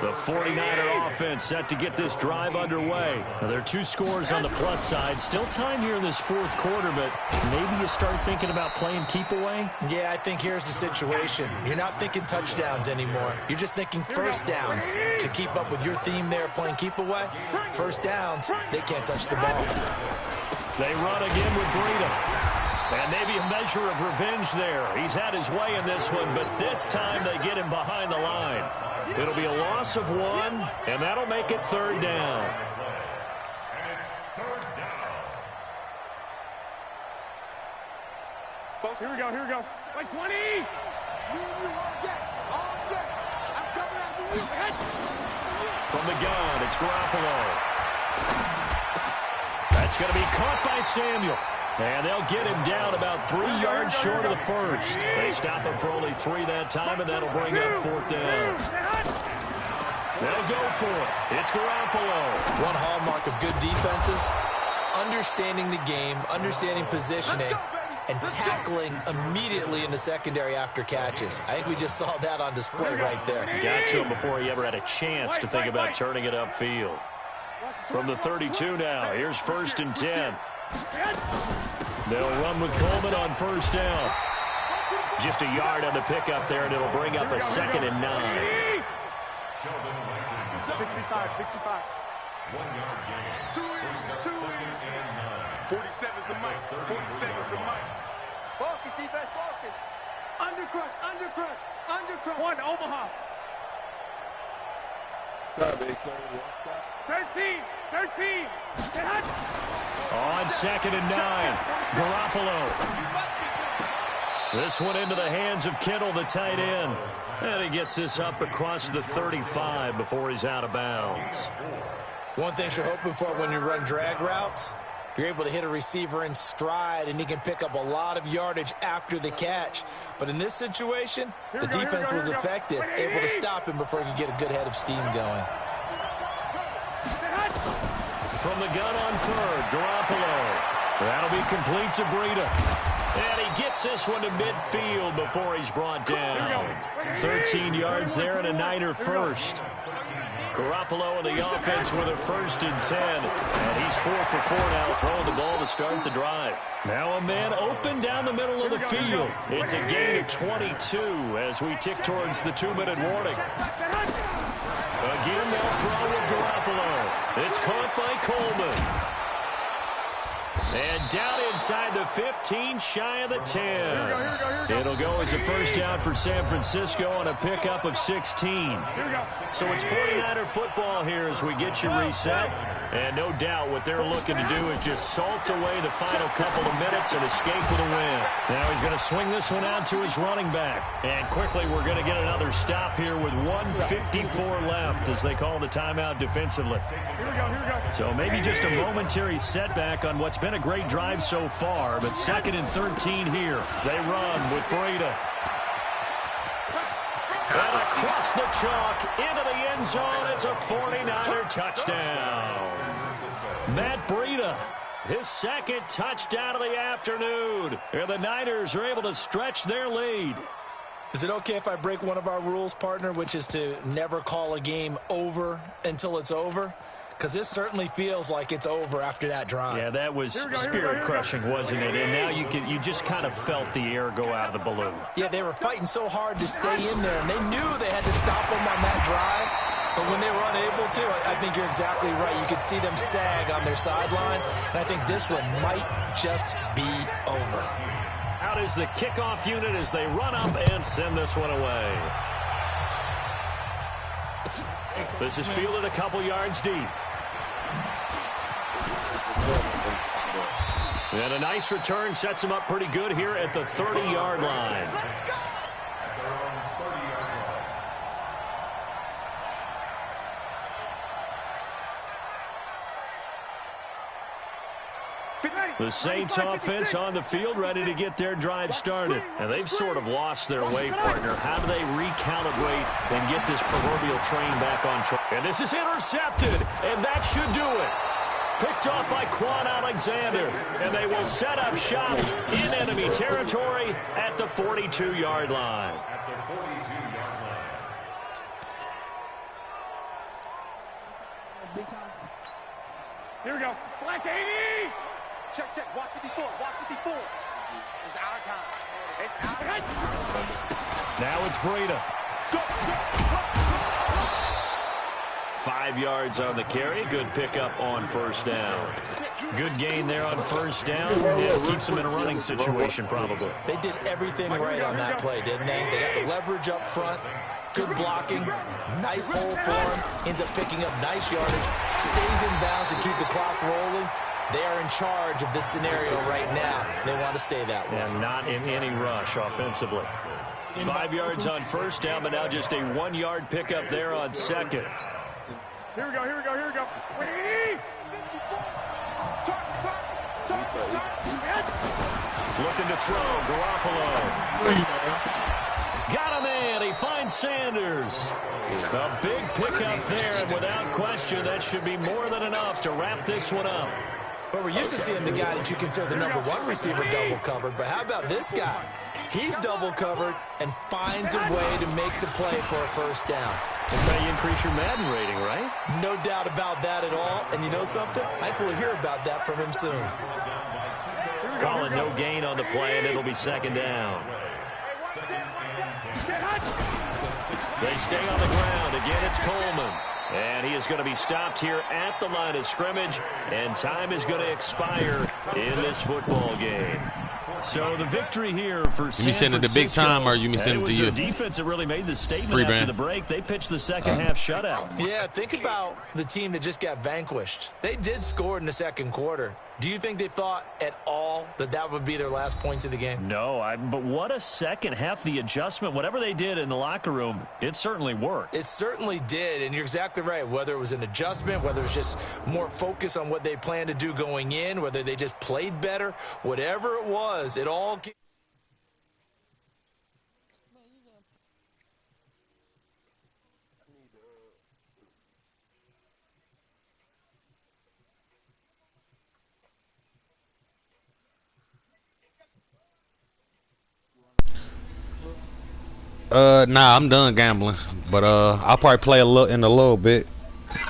A: The 49er offense set to get this drive underway. Now, there are 2 scores on the plus side. Still time here in this fourth quarter, but maybe you start thinking about playing keep away?
B: Yeah, I think here's the situation. You're not thinking touchdowns anymore. You're just thinking first downs. To keep up with your theme there, playing keep away, first downs, they can't touch the ball.
A: They run again with Breida. And maybe a measure of revenge there. He's had his way in this one, but this time they get him behind the line. It'll be a loss of 1, and that'll make it 3rd down.
F: And it's 3rd down.
C: Folks, here we go. Like 20. Me and you all day. I'm coming after you.
A: From the gun, it's Garoppolo. That's going to be caught by Samuel. And they'll get him down about 3 yards short of the first. They stop him for only 3 that time, and that'll bring up 4th down. They'll go for it. It's Garoppolo.
B: One hallmark of good defenses is understanding the game, understanding positioning, and tackling immediately in the secondary after catches. I think we just saw that on display right there.
A: Got to him before he ever had a chance to think about turning it upfield. From the 32 now, here's 1st and 10. They'll run with Coleman on 1st down. Just a yard on the pickup there, and it'll bring up a 2nd and 9.
C: 65.
F: 1-yard gain.
C: 47's the mic. 47's the mic. Focus, defense, focus. Undercrush. 1, Omaha. 13.
A: On 2nd and 9, Garoppolo. This one into the hands of Kittle, the tight end. And he gets this up across the 35 before he's out of bounds.
B: One thing you're hoping for when you run drag routes, you're able to hit a receiver in stride, and he can pick up a lot of yardage after the catch. But in this situation, the defense was effective, able to stop him before he could get a good head of steam going.
A: From the gun on 3rd, Garoppolo. That'll be complete to Breida. And he gets this one to midfield before he's brought down. 13 yards there and a Niner first. Garoppolo and the offense with a 1st and 10. And he's 4 for 4 now, throwing the ball to start the drive. Now a man open down the middle of the field. It's a gain of 22 as we tick towards the 2-minute warning. Again, they'll throw with Garoppolo. It's caught by Coleman. And down inside the 15, shy of the 10. It'll go as a first down for San Francisco on a pickup of 16. So it's 49er football here as we get you reset. And no doubt what they're looking to do is just salt away the final couple of minutes and escape with a win. Now he's going to swing this one out to his running back. And quickly we're going to get another stop here with 1:54 left as they call the timeout defensively. So maybe just a momentary setback on what's been a great drive so far, but 2nd and 13 here. They run with Breida. And across the chalk, into the end zone, it's a 49er touchdown. Matt Breida, his second touchdown of the afternoon. And the Niners are able to stretch their lead.
B: Is it okay if I break one of our rules, partner, which is to never call a game over until it's over? Because this certainly feels like it's over after that drive.
A: Yeah, that was spirit-crushing, wasn't it? And now you just kind of felt the air go out of the balloon.
B: Yeah, they were fighting so hard to stay in there, and they knew they had to stop them on that drive. But when they were unable to, I think you're exactly right. You could see them sag on their sideline, and I think this one might just be over.
A: Out is the kickoff unit as they run up and send this one away. This is fielded a couple yards deep. And a nice return sets him up pretty good here at the 30-yard line. The Saints offense on the field ready to get their drive started. And they've sort of lost their way, partner. How do they recalibrate and get this proverbial train back on track? And this is intercepted, and that should do it. Picked off by Quan Alexander, and they will set up shop in enemy territory at the 42-yard line.
C: Here we go. Black 80! Check, check. Watch 54. Watch 54. It's our time. It's our time.
A: Now it's Breida.
C: Go, go, go.
A: 5 yards on the carry. Good pickup on first down. Good gain there on first down. It keeps them in a running situation probably.
B: They did everything right on that play, didn't they? They got the leverage up front, good blocking, nice hole for him, ends up picking up nice yardage, stays in bounds and keep the clock rolling. They are in charge of this scenario right now. They want to stay that way.
A: And not in any rush offensively. 5 yards on first down, but now just a 1 yard pickup there on second.
C: Here we go, here we go, here we go.
A: Looking to throw, Garoppolo. Got him in, he finds Sanders. A big pickup there, and without question, that should be more than enough to wrap this one up.
B: But we're used to seeing the guy that you consider the number one receiver double covered, but how about this guy? He's double covered and finds a way to make the play for a first down.
A: That's how you increase your Madden rating, right?
B: No doubt about that at all. And you know something? I think we'll hear about that from him soon.
A: Calling no gain on the play, and it'll be second down. They stay on the ground. Again, it's Coleman. And he is going to be stopped here at the line of scrimmage, and time is going to expire in this football game. So the victory here for San Francisco.
D: You send it to big time, or you send it to you?
A: It was the defense that really made the statement after the break. They pitched the second half shutout.
B: Yeah, think about the team that just got vanquished. They did score in the second quarter. Do you think they thought at all that that would be their last points of the game?
A: No, but what a second half. The adjustment, whatever they did in the locker room, it certainly worked.
B: It certainly did, and you're exactly right. Whether it was an adjustment, whether it was just more focus on what they planned to do going in, whether they just played better, whatever it was, it all came.
D: Nah, I'm done gambling. But I'll probably play in a little bit.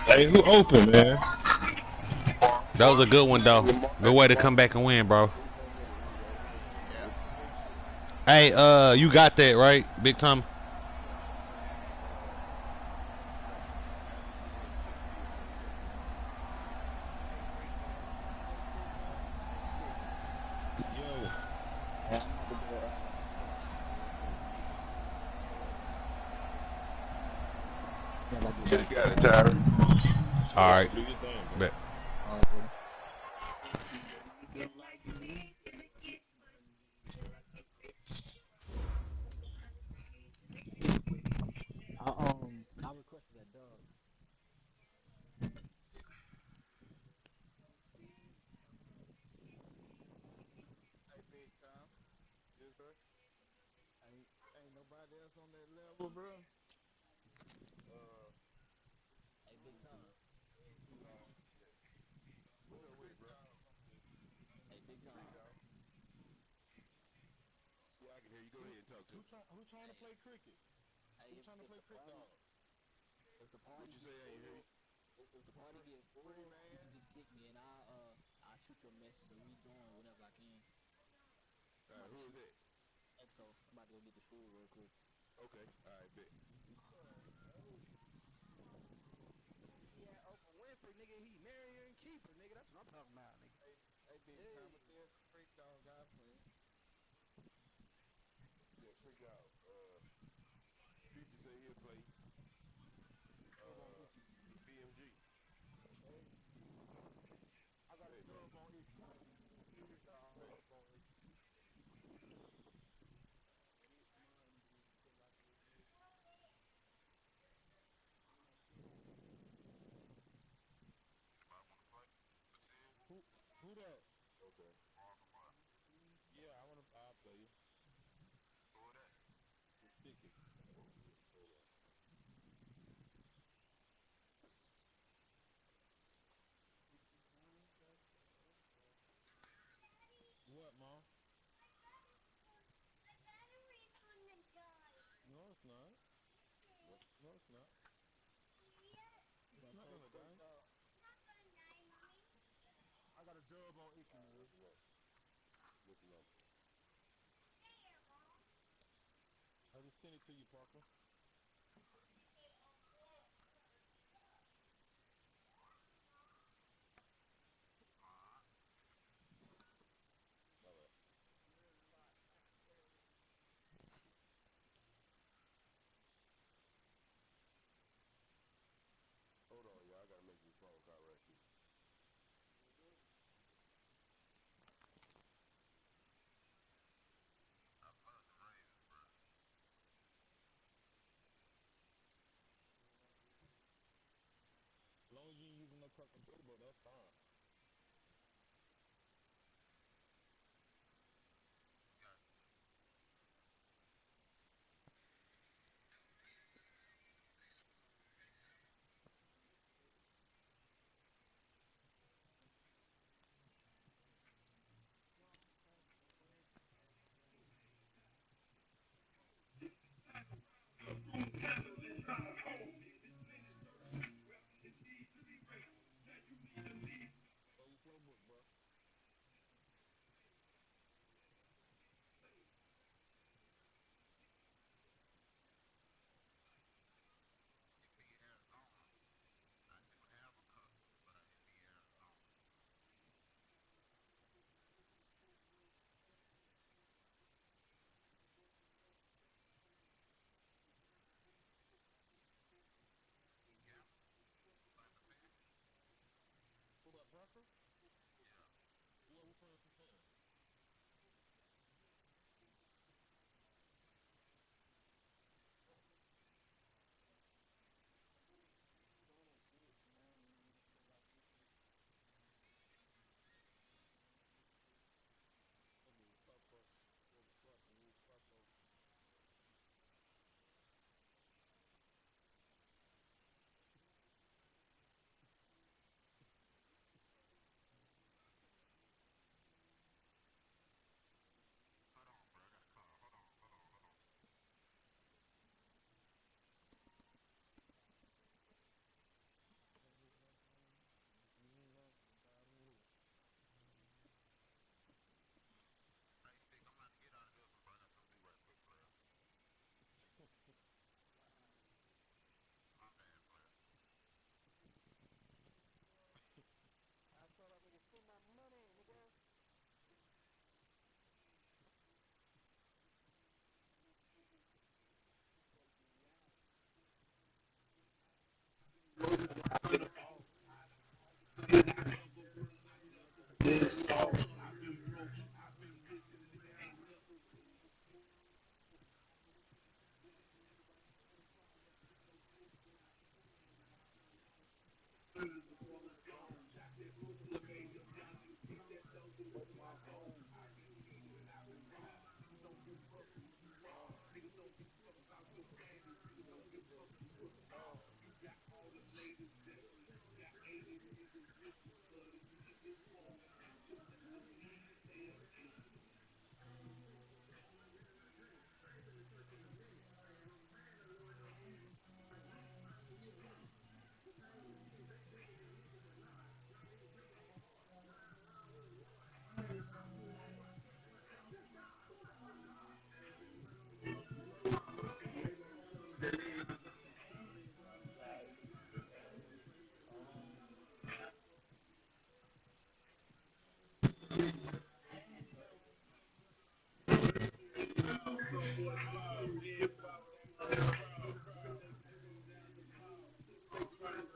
E: Hey, who open, man?
D: That was a good one though. Good way to come back and win, bro. Hey, you got that right, Big Tom?
E: You got it, Tyra.
D: All right.
E: Do your thing, man.
D: Bet.
G: I requested that dog. Hey, Big Tom. Yes, sir. Ain't nobody else on that level, bro.
E: you go ahead and talk to me.
H: Who trying to play cricket?
G: Hey,
H: Who trying to play cricket? Dog?
G: if the party
E: What you say? I ain't hear you.
G: if the party get full,
E: Free
G: you
E: man.
G: can just kick me and I'll shoot your message to rejoin whenever I can.
E: Who is that?
G: EXO, I'm about to go get the food real quick.
E: Okay, alright, bet.
I: Yeah, Oprah Winfrey, nigga, he marry her and keep her, nigga. That's what I'm talking about, nigga.
E: Hey, big time, but there's some freak dog out playing. Yeah, freak dog. Future say he'll play. BMG.
H: I got a
E: Hey, man.
H: dub on Icky.
E: Hey.
H: Who that?
E: Okay.
H: Yeah, I'll play you.
E: Who that?
H: It's Sticky.
E: Hold on.
H: What, Mom? No, it's not. No, it's not. It's not gonna die. I got a dub on Icky, man.
E: What's the number?
H: I just sent it to you, Parker.
E: All right. Hold on, y'all. I gotta make this phone call right quick.
H: As long as you ain't using no fucking playbook, that's fine.
J: So this is our call. Business needs to be great. Now you need to lead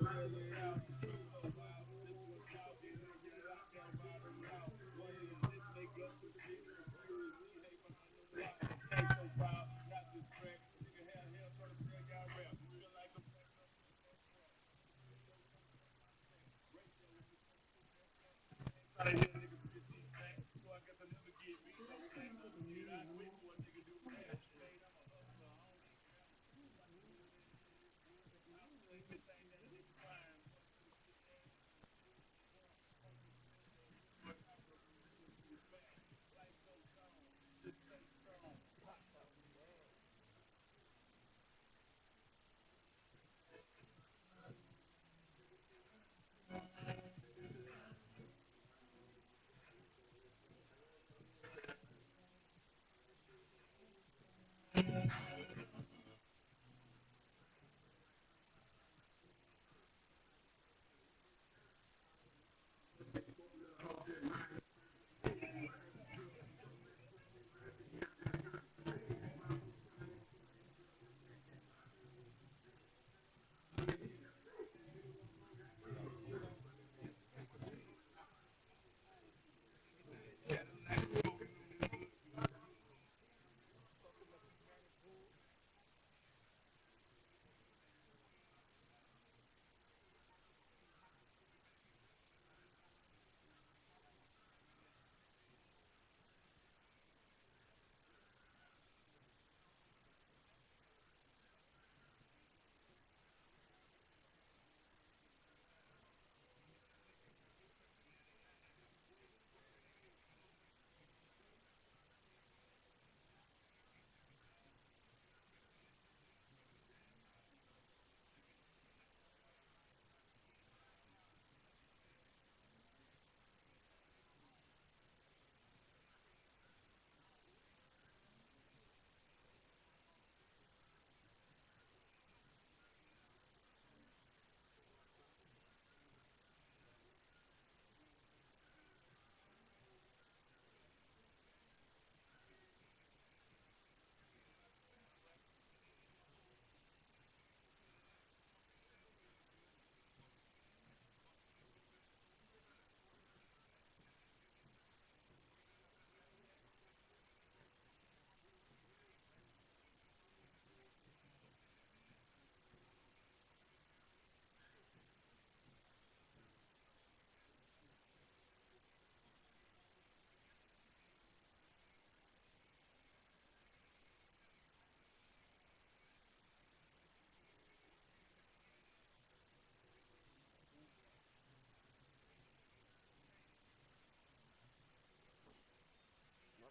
E: My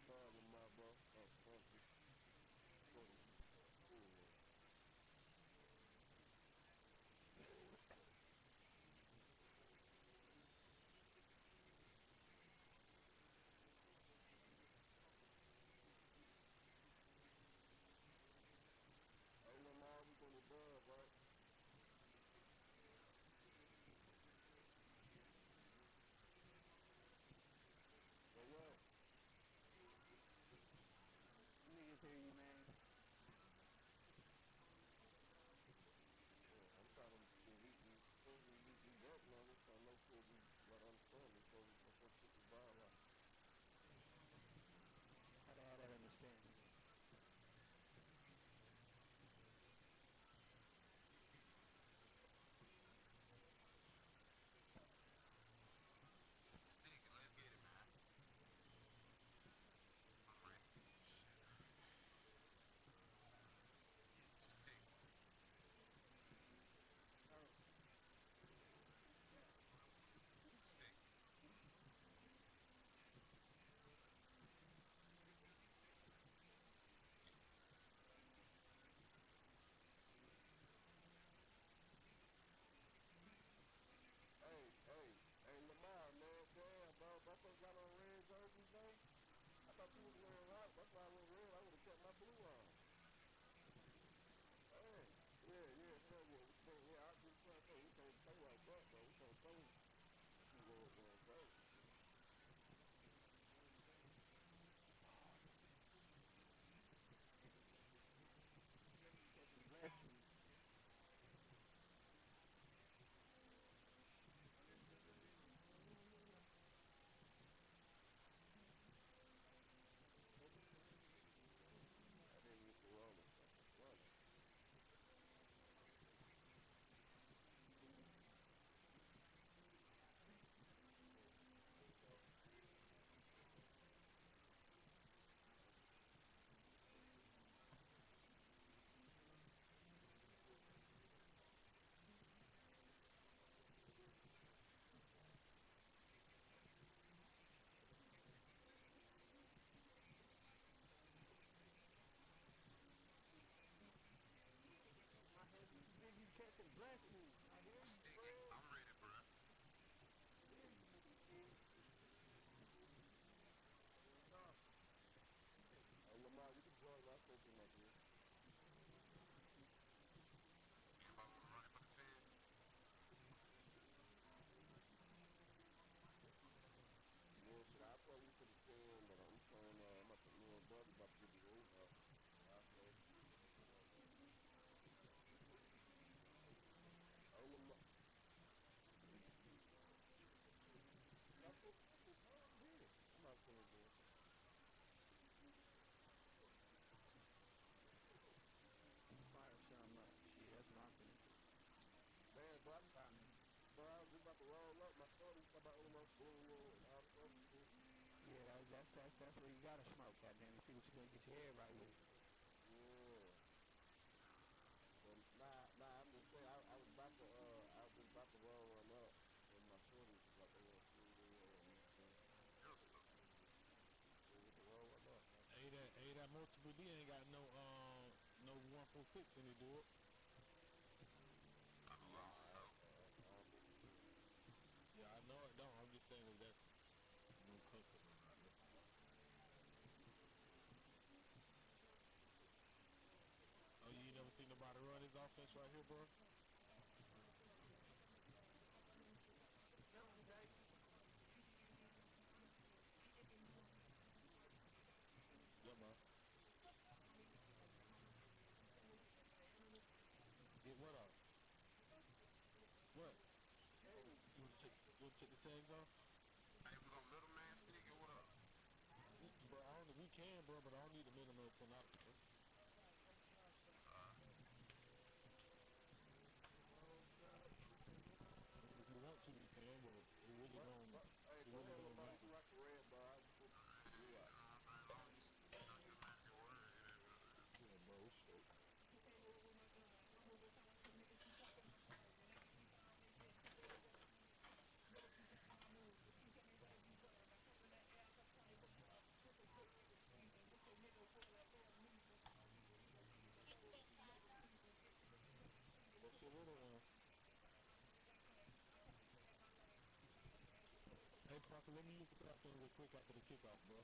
E: bad, Lamar, bro. Trying to get short and serious. Hey, Lamar, we gonna dub, right? So what?
I: Niggas hear you, man.
E: Yeah, I'm trying to see. We up now. Just trying to make sure we got understanding before kick the ball out.
I: How to have that understanding. Oh,
E: Hey, Lamar, man, damn, bro. Buffalo got on red jerseys, though. I thought you was wearing white. That's why I went red. I would have kept my blue on. Hey, yeah, hell yeah. We can't, yeah, I just trying to say, we can't play like that, though. We can't play two red doing crazy.
I: catching blessings. to roll up. My shorty talking about almost all this other shit. Yeah, that's where you gotta smoke. Goddamn, you see what you gonna get your head right with. Yeah. But nah. I'm just saying. I was about to roll one up. But my shorty was like, oh, well, see, you know, you know what I'm saying? So we can roll one up.
H: That multiple D ain't got no 146 in it, do it?
I: I don't think it do.
H: Yeah, I know it don't. I'm just saying if that's no custom or not. Oh, you ain't never seen nobody run his offense right here, bro? Yeah, bro. Get what up? What? You want to check the settings off?
I: Hey, we gonna middleman stick or what up?
H: Bro, we can, bro, but I don't need the minimum $10, bro. If you want to, we can, but it really
I: What?
H: don't.
I: Hey,
H: It
I: go
H: really
I: ahead,
H: don't
I: Lamar.
H: matter.
I: You rock the red, bro. I just put the blue out.
H: Yeah, bro, it's straight. That shit really Hey, Parker, let me use the bathroom real quick after the kickoff, bro.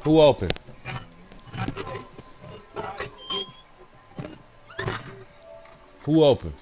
D: Who open? Who open?